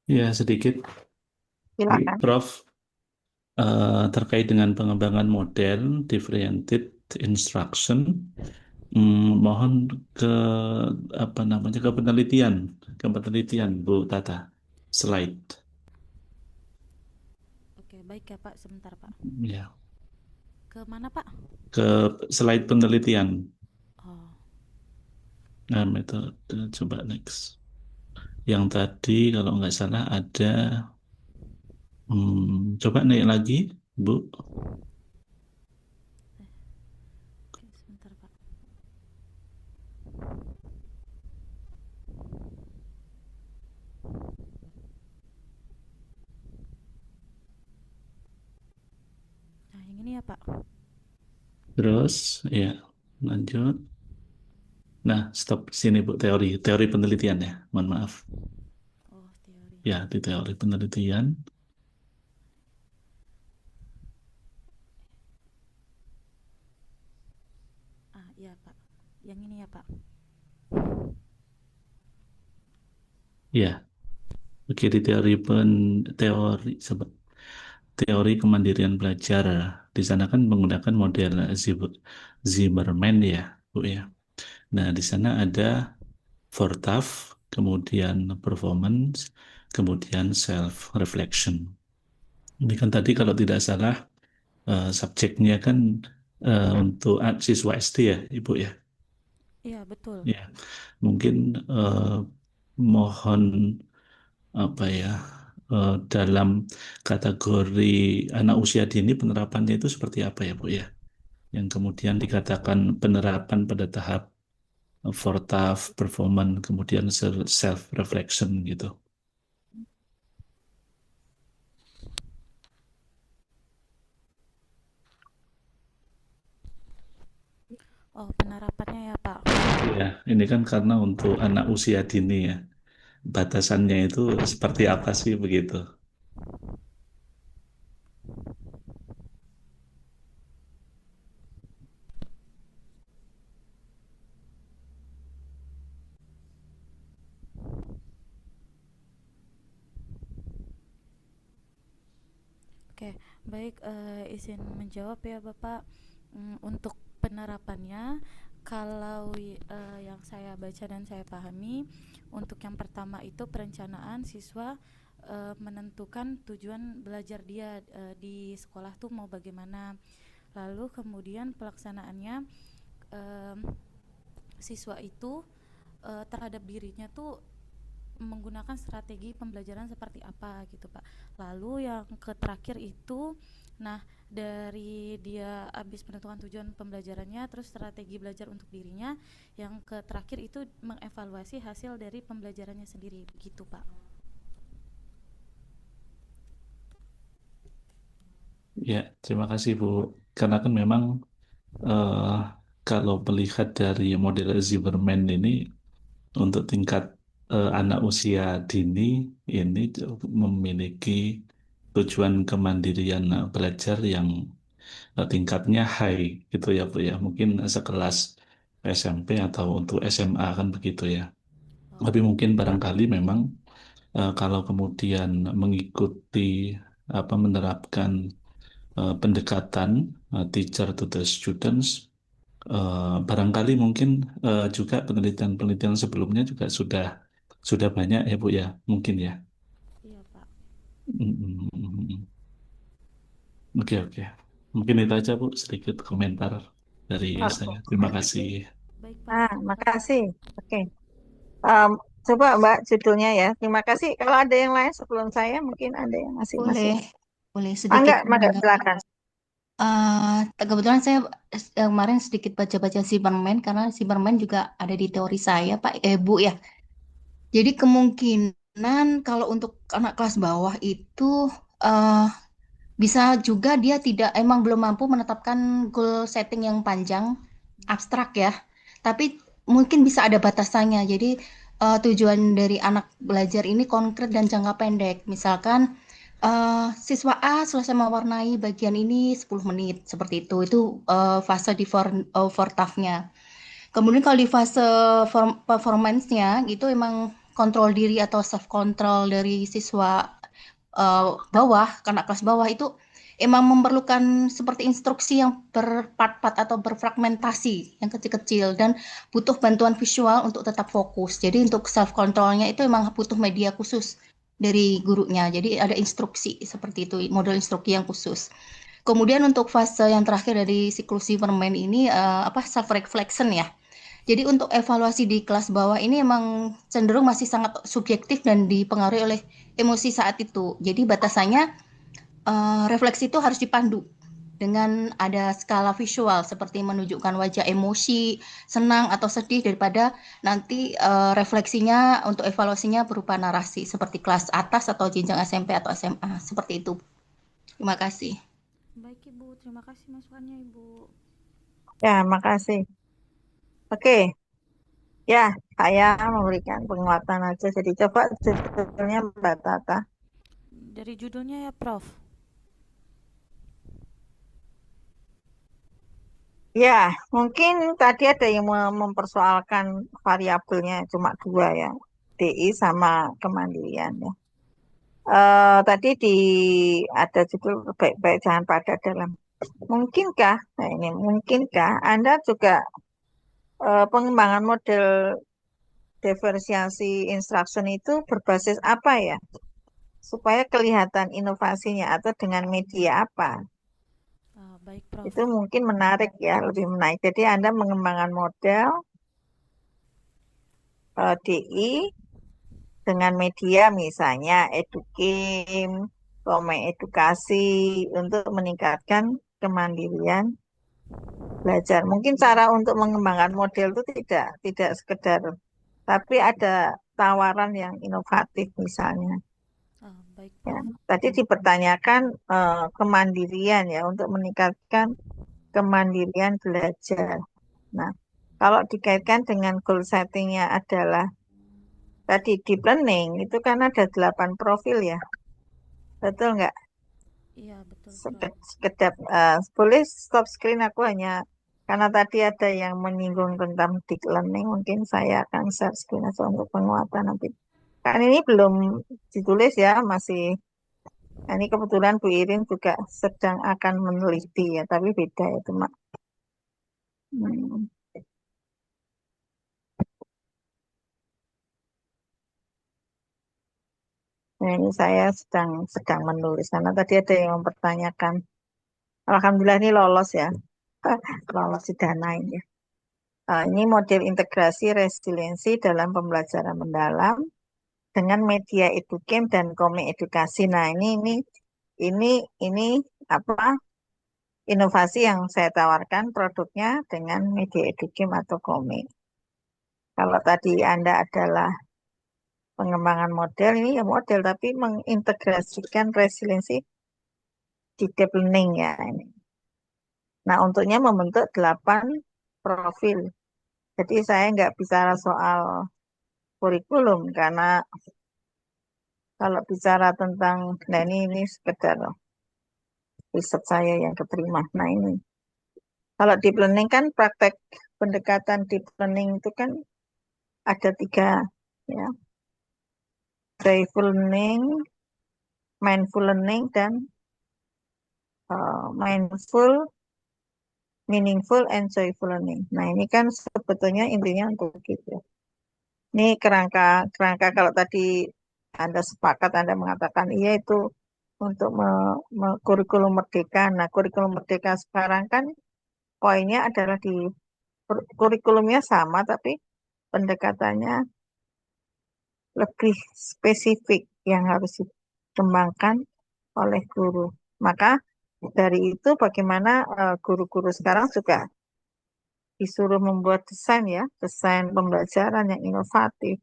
Ya, sedikit, Silakan. Prof. Terkait dengan pengembangan model differentiated instruction, mohon ke apa namanya ke penelitian Bu Tata, slide. Oke, baik ya Pak. Sebentar Pak. Ya, Ke mana Pak? ke slide penelitian. Oh, Nah, metode coba next. Yang tadi kalau nggak salah ada, coba naik lagi, Bu. oke, sebentar Pak. Nah, yang ini ya Pak. Terus, ya, lanjut. Nah, stop di sini Bu, teori penelitian ya. Mohon maaf. Oh, teori. Ya, di teori penelitian. Ah, iya Pak. Yang ini ya Pak. Ya, oke, di teori kemandirian belajar. Di sana kan menggunakan model Zimmerman ya, Bu ya. Nah, di sana ada Fortaf, kemudian performance, kemudian self reflection. Ini kan tadi kalau tidak salah subjeknya kan untuk siswa SD ya, Ibu ya. Iya, betul. Ya, mungkin mohon apa ya dalam kategori anak usia dini penerapannya itu seperti apa ya Bu ya? Yang kemudian dikatakan penerapan pada tahap fortaf, performance, kemudian self reflection gitu. Oh, penerapannya ya Pak. Ya, ini kan karena untuk anak usia dini ya. Batasannya itu seperti apa sih begitu? Oke, baik, izin menjawab ya Bapak. Untuk penerapannya, kalau yang saya baca dan saya pahami, untuk yang pertama itu perencanaan siswa menentukan tujuan belajar dia di sekolah tuh mau bagaimana. Lalu kemudian pelaksanaannya, em, siswa itu terhadap dirinya tuh menggunakan strategi pembelajaran seperti apa gitu Pak. Lalu yang terakhir itu, nah dari dia habis menentukan tujuan pembelajarannya, terus strategi belajar untuk dirinya, yang terakhir itu mengevaluasi hasil dari pembelajarannya sendiri gitu Pak. Ya, terima kasih Bu. Karena kan memang eh, kalau melihat dari model Zimmerman ini untuk tingkat anak usia dini ini memiliki tujuan kemandirian belajar yang tingkatnya high gitu ya Bu ya. Mungkin sekelas SMP atau untuk SMA kan begitu ya. Tapi Oh, mungkin barangkali memang kalau kemudian mengikuti apa menerapkan pendekatan teacher to the students, barangkali mungkin juga penelitian-penelitian sebelumnya juga sudah banyak ya Bu ya, mungkin ya. iya Pak. Mm, mm, mm, mm. Oke, oke. Mungkin itu aja Bu, sedikit komentar dari Oke. saya. Terima kasih. Baik Pak, Nah, terima kasih. makasih. Oke. Em, Coba Mbak judulnya ya. Terima kasih. Kalau ada yang lain sebelum saya, mungkin ada yang masih. Boleh Mangga, sedikit mangga, menanggapi. silakan. Kebetulan saya kemarin sedikit baca-baca Cyberman karena Cyberman juga ada di teori saya, Pak, Bu ya. Jadi kemungkinan kalau untuk anak kelas bawah itu eh, bisa juga dia tidak emang belum mampu menetapkan goal setting yang panjang, abstrak ya. Tapi mungkin bisa ada batasannya. Jadi tujuan dari anak belajar ini konkret dan jangka pendek. Misalkan siswa A selesai mewarnai bagian ini 10 menit seperti itu. Itu fase di fourth-nya. Kemudian kalau di fase performance-nya itu emang kontrol diri atau self control dari siswa bawah, anak kelas bawah itu emang memerlukan seperti instruksi yang berpart-part atau berfragmentasi yang kecil-kecil dan butuh bantuan visual untuk tetap fokus. Jadi untuk self controlnya itu emang butuh media khusus dari gurunya. Jadi ada instruksi seperti itu, model instruksi yang khusus. Kemudian untuk fase yang terakhir dari siklus Superman ini self reflection ya. Jadi untuk evaluasi di kelas bawah ini emang cenderung masih sangat subjektif dan dipengaruhi oleh emosi saat itu. Jadi batasannya refleksi itu harus dipandu dengan ada skala visual seperti menunjukkan wajah emosi, senang atau sedih daripada nanti refleksinya untuk evaluasinya berupa narasi seperti kelas atas atau jenjang SMP atau SMA seperti itu. Terima kasih. Baik Ibu, terima kasih masukannya Ibu. Ya, makasih. Oke, ya, saya memberikan penguatan aja. Jadi coba judulnya Mbak Tata. Dari judulnya ya Prof. Ya, mungkin tadi ada yang mempersoalkan variabelnya cuma dua ya, DI sama kemandirian ya. Tadi ada judul baik-baik jangan pada dalam. Mungkinkah, nah ini mungkinkah Anda juga pengembangan model diferensiasi instruction itu berbasis apa ya? Supaya kelihatan inovasinya atau dengan media apa? Baik Prof. Itu mungkin menarik ya, lebih menarik. Jadi Anda mengembangkan model DI dengan media misalnya educame, edukasi untuk meningkatkan kemandirian belajar. Mungkin cara untuk mengembangkan model itu tidak sekedar, tapi ada tawaran yang inovatif misalnya. Baik Ya, Prof. tadi dipertanyakan kemandirian ya untuk meningkatkan kemandirian belajar. Nah, kalau dikaitkan dengan goal settingnya adalah tadi deep learning itu kan ada 8 profil ya, betul nggak? Iya betul Prof. Sekedap boleh stop screen aku hanya karena tadi ada yang menyinggung tentang deep learning, mungkin saya akan share screen aja untuk penguatan nanti. Kan ini belum ditulis ya, masih. Nah, ini kebetulan Bu Irin juga sedang akan meneliti ya, tapi beda ya, Mak. Hmm. Nah, ini saya sedang menulis karena tadi ada yang mempertanyakan. Alhamdulillah ini lolos ya, lolos didanain ya. Ini model integrasi resiliensi dalam pembelajaran mendalam dengan media educam dan komik edukasi. Nah, ini apa inovasi yang saya tawarkan produknya dengan media educam atau komik. Kalau tadi Anda adalah pengembangan model, ini ya model tapi mengintegrasikan resiliensi di deep learning ya ini. Nah, untuknya membentuk 8 profil. Jadi saya nggak bicara soal kurikulum karena kalau bicara tentang, nah ini sekedar riset saya yang keterima. Nah ini, kalau deep learning kan praktek pendekatan deep learning itu kan ada 3 ya, playful learning, mindful learning dan mindful, meaningful, and joyful learning. Nah ini kan sebetulnya intinya untuk gitu. Ini kerangka kalau tadi Anda sepakat, Anda mengatakan iya itu untuk kurikulum merdeka. Nah, kurikulum merdeka sekarang kan poinnya adalah di kurikulumnya sama, tapi pendekatannya lebih spesifik yang harus dikembangkan oleh guru. Maka dari itu bagaimana guru-guru sekarang juga disuruh membuat desain ya, desain pembelajaran yang inovatif.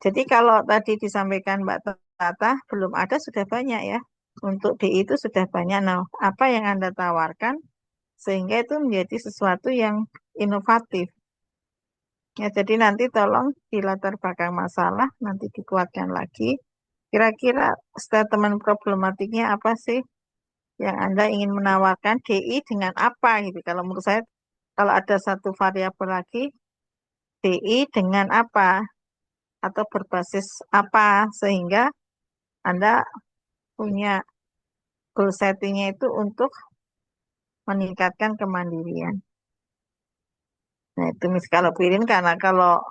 Jadi kalau tadi disampaikan Mbak Tata, belum ada sudah banyak ya. Untuk DI itu sudah banyak. Nah, apa yang Anda tawarkan sehingga itu menjadi sesuatu yang inovatif. Ya, jadi nanti tolong di latar belakang masalah, nanti dikuatkan lagi. Kira-kira statement problematiknya apa sih yang Anda ingin menawarkan DI dengan apa gitu. Kalau menurut saya, kalau ada satu variabel lagi, DI dengan apa atau berbasis apa sehingga Anda punya goal settingnya itu untuk meningkatkan kemandirian. Nah itu kalau Pirin karena kalau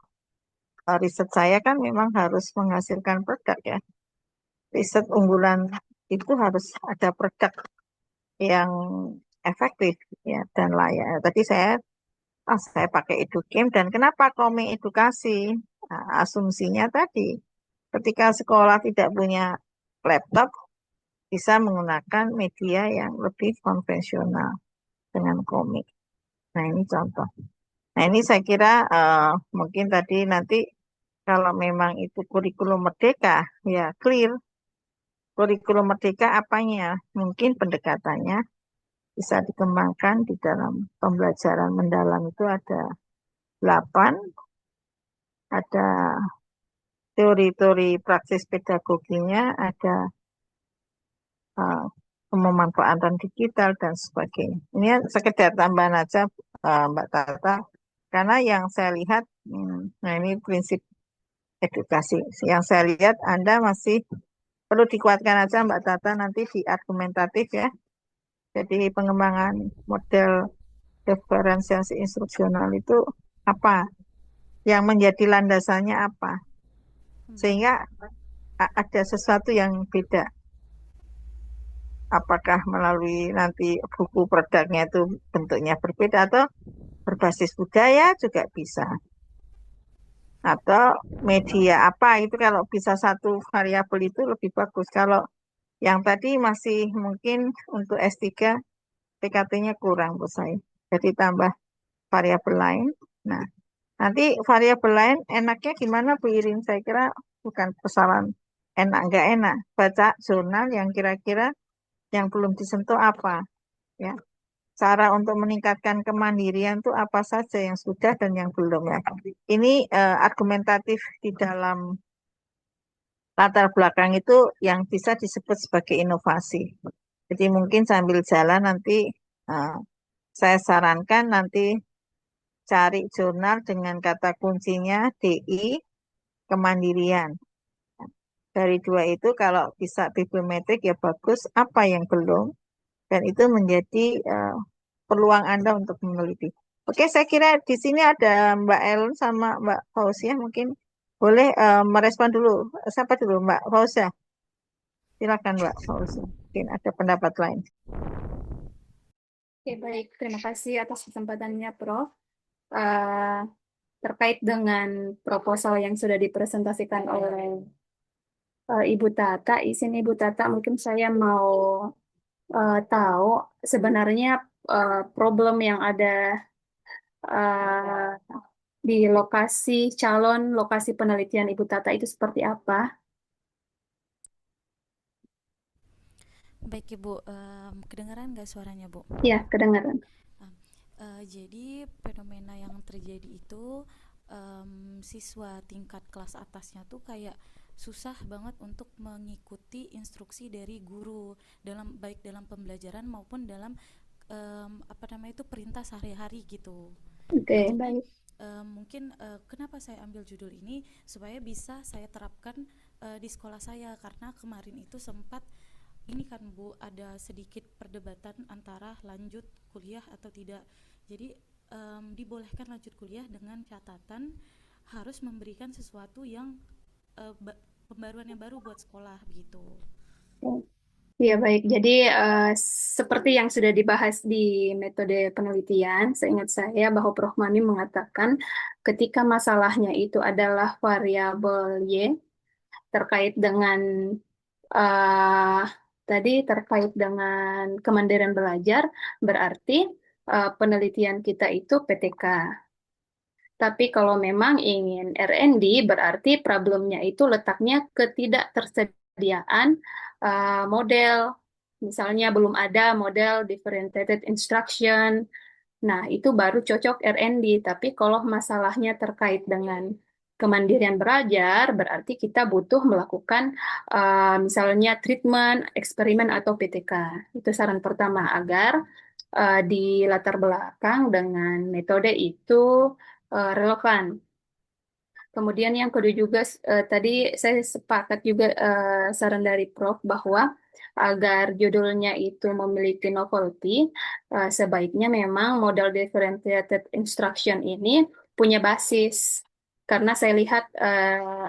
riset saya kan memang harus menghasilkan produk ya. Riset unggulan itu harus ada produk yang efektif ya dan layak. Tadi saya pakai EduCamp dan kenapa komik edukasi? Nah, asumsinya tadi ketika sekolah tidak punya laptop bisa menggunakan media yang lebih konvensional dengan komik. Nah ini contoh. Nah ini saya kira mungkin tadi nanti kalau memang itu kurikulum merdeka ya clear. Kurikulum merdeka apanya? Mungkin pendekatannya bisa dikembangkan di dalam pembelajaran mendalam itu ada 8, ada teori-teori praksis pedagoginya, ada uh, pemanfaatan digital dan sebagainya. Ini sekedar tambahan aja Mbak Tata, karena yang saya lihat, nah ini prinsip edukasi. Yang saya lihat Anda masih perlu dikuatkan aja Mbak Tata nanti di argumentatif ya. Jadi pengembangan model diferensiasi instruksional itu apa? Yang menjadi landasannya apa? Sehingga ada sesuatu yang beda. Apakah melalui nanti buku produknya itu bentuknya berbeda atau berbasis budaya juga bisa. Atau media apa itu kalau bisa satu variabel itu lebih bagus. Kalau yang tadi masih mungkin untuk S3 PKT-nya kurang buat saya. Jadi tambah variabel lain. Nah, nanti variabel lain enaknya gimana Bu Irin? Saya kira bukan persoalan enak nggak enak. Baca jurnal yang kira-kira yang belum disentuh apa ya. Cara untuk meningkatkan kemandirian itu apa saja yang sudah dan yang belum ya. Ini argumentatif di dalam latar belakang itu yang bisa disebut sebagai inovasi. Jadi mungkin sambil jalan nanti uh, saya sarankan nanti cari jurnal dengan kata kuncinya DI kemandirian. Dari dua itu kalau bisa bibliometrik ya bagus, apa yang belum dan itu menjadi peluang Anda untuk meneliti. Oke, saya kira di sini ada Mbak Ellen sama Mbak Fauzia mungkin boleh merespon dulu. Siapa dulu Mbak Fauzia? Silakan Mbak Fauzia. Mungkin ada pendapat lain. Oke, baik. Terima kasih atas kesempatannya, Prof. Terkait dengan proposal yang sudah dipresentasikan oleh Ibu Tata, izin Ibu Tata, mungkin saya mau tahu sebenarnya problem yang ada uh, di calon lokasi penelitian Ibu Tata itu seperti apa? Baik Ibu, kedengaran nggak suaranya Bu? Ya, kedengaran. Jadi fenomena yang terjadi itu siswa tingkat kelas atasnya tuh kayak susah banget untuk mengikuti instruksi dari guru baik dalam pembelajaran maupun dalam perintah sehari-hari gitu. Oke, Jadi baik. mungkin kenapa saya ambil judul ini supaya bisa saya terapkan di sekolah saya karena kemarin itu sempat ini kan Bu ada sedikit perdebatan antara lanjut kuliah atau tidak. Jadi dibolehkan lanjut kuliah dengan catatan harus memberikan sesuatu yang pembaruan yang baru buat sekolah begitu. Ya baik, jadi seperti yang sudah dibahas di metode penelitian, seingat saya bahwa Prof. Mami mengatakan ketika masalahnya itu adalah variabel Y, terkait dengan eh, tadi terkait dengan kemandirian belajar, berarti penelitian kita itu PTK. Tapi kalau memang ingin R&D, berarti problemnya itu letaknya ketidaktersediaan model. Misalnya belum ada model differentiated instruction. Nah, itu baru cocok R&D. Tapi kalau masalahnya terkait dengan kemandirian belajar, berarti kita butuh melakukan misalnya treatment, eksperimen, atau PTK. Itu saran pertama, agar di latar belakang dengan metode itu relevan. Kemudian yang kedua juga tadi saya sepakat juga saran dari Prof bahwa agar judulnya itu memiliki novelty, sebaiknya memang model differentiated instruction ini punya basis. Karena saya lihat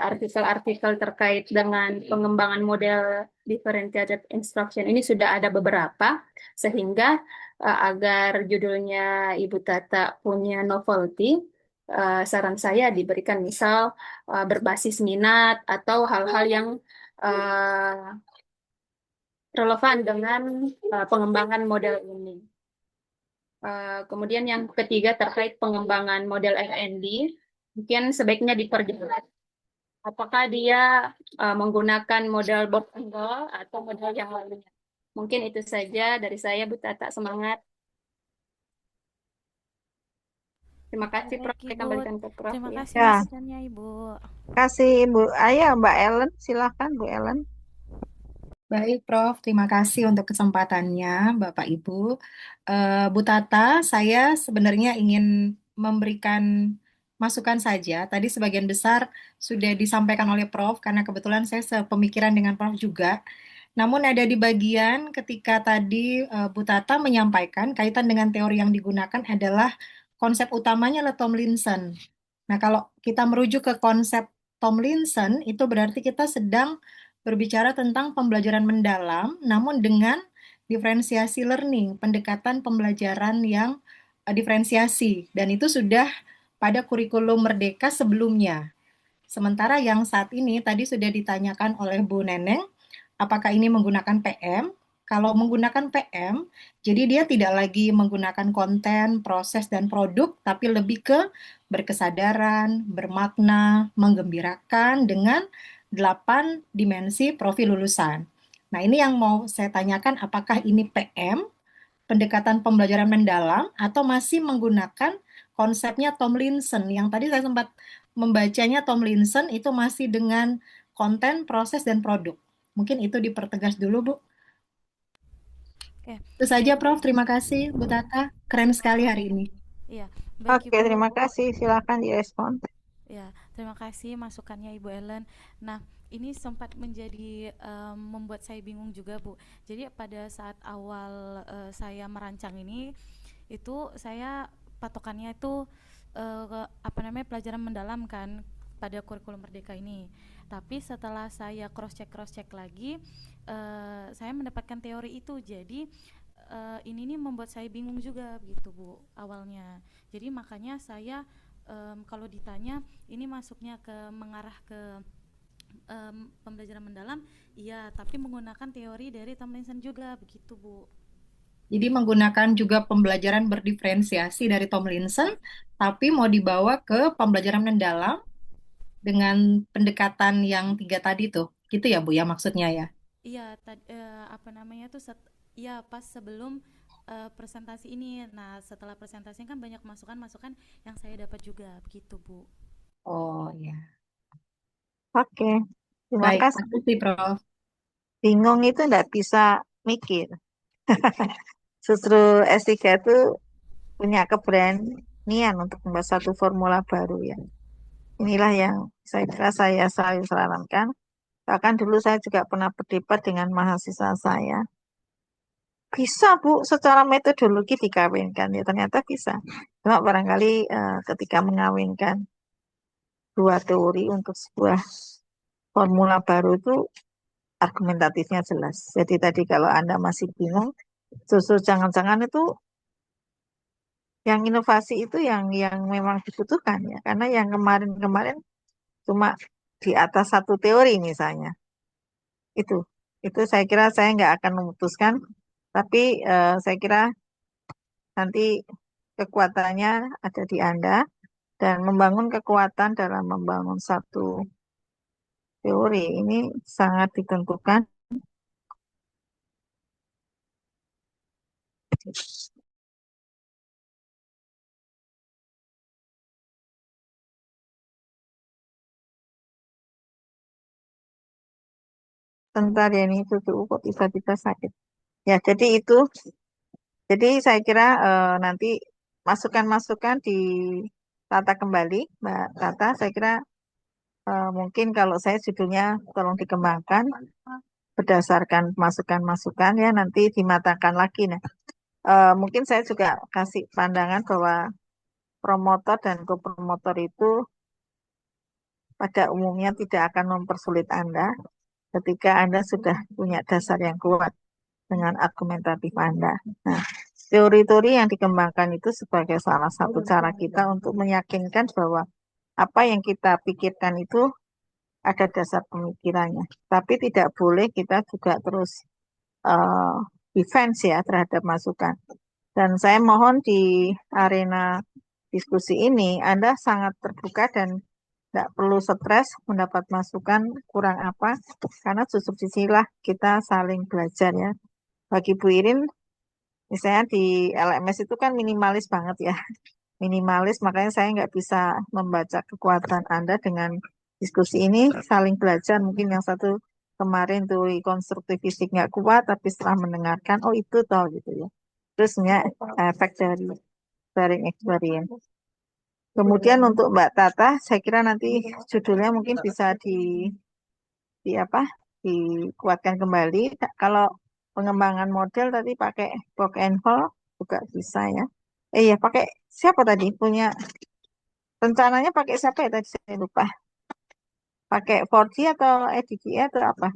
artikel-artikel terkait dengan pengembangan model differentiated instruction ini sudah ada beberapa, sehingga agar judulnya Ibu Tata punya novelty, saran saya diberikan misal berbasis minat atau hal-hal yang uh, relevan dengan pengembangan model ini. Kemudian yang ketiga terkait pengembangan model R&D, mungkin sebaiknya diperjelas apakah dia menggunakan model box angle atau model yang lainnya. Mungkin itu saja dari saya, Bu Tata. Semangat. Terima kasih, Prof. Baik, Saya Ibu. kembalikan ke Prof. Terima Ya. kasih Ya, masukannya, Ibu. kasih Bu. Ayo Mbak Ellen, silakan Bu Ellen. Baik, Prof. Terima kasih untuk kesempatannya, Bapak Ibu. Bu Tata, saya sebenarnya ingin memberikan masukan saja. Tadi sebagian besar sudah disampaikan oleh Prof. Karena kebetulan saya sepemikiran dengan Prof. juga. Namun ada di bagian ketika tadi Bu Tata menyampaikan kaitan dengan teori yang digunakan adalah konsep utamanya adalah Tomlinson. Nah, kalau kita merujuk ke konsep Tomlinson, itu berarti kita sedang berbicara tentang pembelajaran mendalam, namun dengan diferensiasi learning, pendekatan pembelajaran yang diferensiasi. Dan itu sudah pada kurikulum Merdeka sebelumnya. Sementara yang saat ini tadi sudah ditanyakan oleh Bu Neneng, apakah ini menggunakan PM? Kalau menggunakan PM, jadi dia tidak lagi menggunakan konten, proses, dan produk, tapi lebih ke berkesadaran, bermakna, menggembirakan dengan 8 dimensi profil lulusan. Nah, ini yang mau saya tanyakan, apakah ini PM, pendekatan pembelajaran mendalam, atau masih menggunakan konsepnya Tomlinson, yang tadi saya sempat membacanya Tomlinson itu masih dengan konten, proses, dan produk. Mungkin itu dipertegas dulu, Bu. Oke, Itu saja, baik. Prof. Terima kasih, Bu Tata. Keren sekali hari ini. Iya, baik, Oke, Ibu. terima kasih. Silakan direspon. Ya, terima kasih masukannya Ibu Ellen. Nah, ini sempat menjadi membuat saya bingung juga, Bu. Jadi pada saat awal saya merancang ini, itu saya patokannya itu apa namanya, pelajaran mendalam kan pada kurikulum Merdeka ini. Tapi setelah saya cross check lagi, saya mendapatkan teori itu. Jadi ini nih membuat saya bingung juga gitu, Bu, awalnya. Jadi makanya saya kalau ditanya ini masuknya ke mengarah ke pembelajaran mendalam, iya, tapi menggunakan teori dari Tomlinson juga begitu, Bu. Jadi menggunakan juga pembelajaran berdiferensiasi dari Tomlinson, tapi mau dibawa ke pembelajaran mendalam dengan pendekatan yang 3 tadi tuh. Gitu ya, Bu, ya maksudnya ya? Iya, apa namanya tuh iya, pas sebelum presentasi ini. Nah, setelah presentasi kan banyak masukan-masukan yang saya dapat juga begitu, Bu. Oh, ya. Oke, terima Baik, kasih. makasih, Prof. Bingung itu enggak bisa mikir. Justru S3 itu punya keberanian untuk membuat satu formula baru ya. Inilah yang saya kira saya selalu sarankan. Bahkan dulu saya juga pernah berdebat dengan mahasiswa saya. Bisa Bu, secara metodologi dikawinkan. Ya ternyata bisa. Cuma barangkali ketika mengawinkan dua teori untuk sebuah formula baru itu argumentatifnya jelas. Jadi tadi kalau Anda masih bingung, justru jangan-jangan itu yang inovasi itu yang memang dibutuhkan ya. Karena yang kemarin-kemarin cuma di atas satu teori misalnya. Itu, itu saya kira saya nggak akan memutuskan, tapi saya kira nanti kekuatannya ada di Anda dan membangun kekuatan dalam membangun satu teori ini sangat ditentukan. Bentar ya ini tutup kok tiba-tiba sakit. Ya, jadi saya kira nanti masukan-masukan ditata kembali, Mbak Tata. Saya kira mungkin kalau saya judulnya tolong dikembangkan berdasarkan masukan-masukan ya nanti dimatangkan lagi. Nah, mungkin saya juga kasih pandangan bahwa promotor dan co-promotor itu pada umumnya tidak akan mempersulit Anda ketika Anda sudah punya dasar yang kuat dengan argumentatif Anda. Nah, teori-teori yang dikembangkan itu sebagai salah satu cara kita untuk meyakinkan bahwa apa yang kita pikirkan itu ada dasar pemikirannya. Tapi tidak boleh kita juga terus defense ya terhadap masukan. Dan saya mohon di arena diskusi ini Anda sangat terbuka dan tidak perlu stres mendapat masukan kurang apa, karena justru disinilah kita saling belajar ya. Bagi Bu Irin, misalnya di LMS itu kan minimalis banget ya, minimalis, makanya saya nggak bisa membaca kekuatan Anda dengan diskusi ini, saling belajar. Mungkin yang satu kemarin tuh konstruktif fisik nggak kuat, tapi setelah mendengarkan, oh itu toh gitu ya. Terusnya efek dari sharing experience. Kemudian untuk Mbak Tata, saya kira nanti judulnya mungkin bisa di apa dikuatkan kembali. Kalau pengembangan model tadi pakai Box and Hall juga bisa ya. Iya, pakai siapa tadi? Punya rencananya pakai siapa ya tadi saya lupa. Pakai 4G atau EDGE atau apa?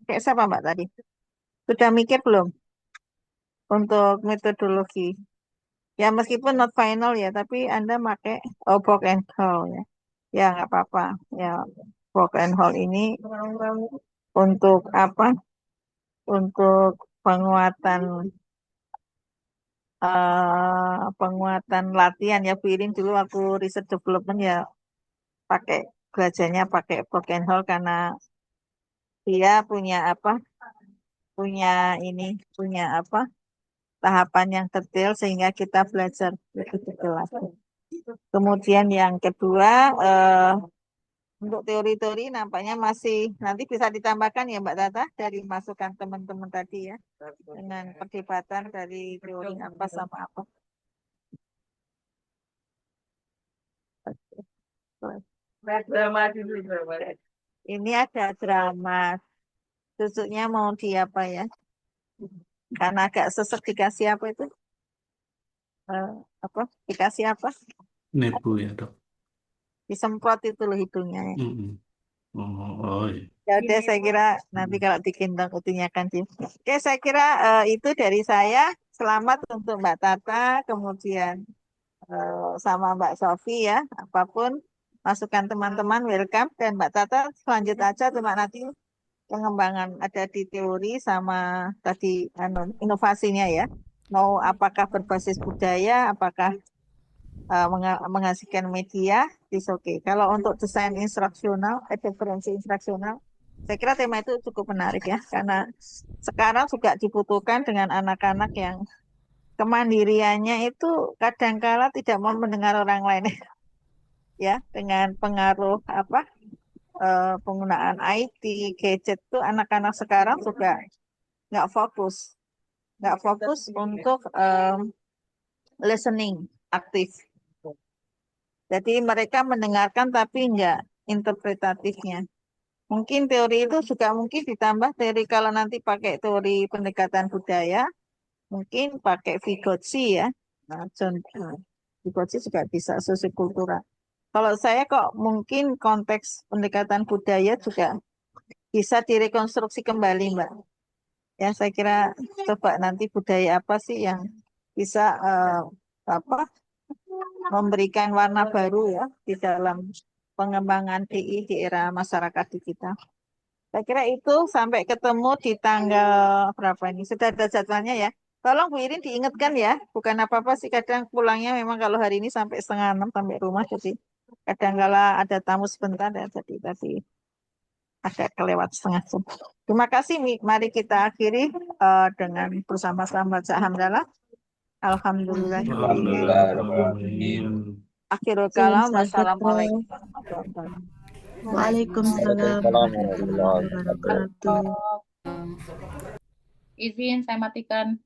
Pakai siapa Mbak tadi? Sudah mikir belum untuk metodologi? Ya meskipun not final ya, tapi Anda pakai Box and Hall ya. Ya nggak apa-apa. Ya Box and Hall ini untuk apa? Untuk penguatan penguatan latihan ya Bu Irin, dulu aku riset development ya pakai belajarnya pakai Box and Hall karena dia punya apa? Punya apa? Tahapan yang detail sehingga kita belajar lebih detail lagi. Kemudian yang kedua untuk teori-teori nampaknya masih nanti bisa ditambahkan ya Mbak Tata dari masukan teman-teman tadi ya dengan perdebatan dari teori apa sama apa. Ini ada drama. Susuknya mau di apa ya? Karena agak sesek dikasih apa itu? Apa? Dikasih apa? Nebu ya dok. Disemprot itu loh hidungnya ya. Mm-mm. Oh, iya. Ya udah saya kira nanti kalau digendong utuhnya kan Dim. Oke, saya kira itu dari saya. Selamat untuk Mbak Tata, kemudian sama Mbak Sofi ya. Apapun masukan teman-teman welcome, dan Mbak Tata selanjut aja cuma nanti pengembangan ada di teori sama tadi inovasinya ya. Mau apakah berbasis budaya, apakah menghasilkan media, is okay. Kalau untuk desain instruksional, referensi instruksional, saya kira tema itu cukup menarik ya, karena sekarang juga dibutuhkan dengan anak-anak yang kemandiriannya itu kadangkala tidak mau mendengar orang lain ya, dengan pengaruh apa penggunaan IT, gadget tuh anak-anak sekarang juga nggak fokus untuk listening aktif. Jadi mereka mendengarkan tapi nggak interpretatifnya. Mungkin teori itu juga mungkin ditambah teori kalau nanti pakai teori pendekatan budaya, mungkin pakai Vygotsky ya. Nah, John Vygotsky juga bisa sosiokultural. Kalau saya kok mungkin konteks pendekatan budaya juga bisa direkonstruksi kembali, Mbak. Ya, saya kira coba nanti budaya apa sih yang bisa apa memberikan warna baru ya di dalam pengembangan DI di era masyarakat digital. Saya kira itu, sampai ketemu di tanggal berapa ini. Sudah ada jadwalnya ya. Tolong Bu Irin diingatkan ya. Bukan apa-apa sih, kadang pulangnya memang kalau hari ini sampai 5:30 sampai rumah. Jadi kadang-kala ada tamu sebentar ya. Jadi tadi agak kelewat setengah jam. Terima kasih. Mari kita akhiri dengan bersama-sama baca hamdalah. Alhamdulillah. Alhamdulillahirrahmanirrahim. Akhirul Salam kalam. sejahtera. Wassalamualaikum warahmatullahi wabarakatuh. Waalaikumsalam warahmatullahi wabarakatuh. Izin saya matikan.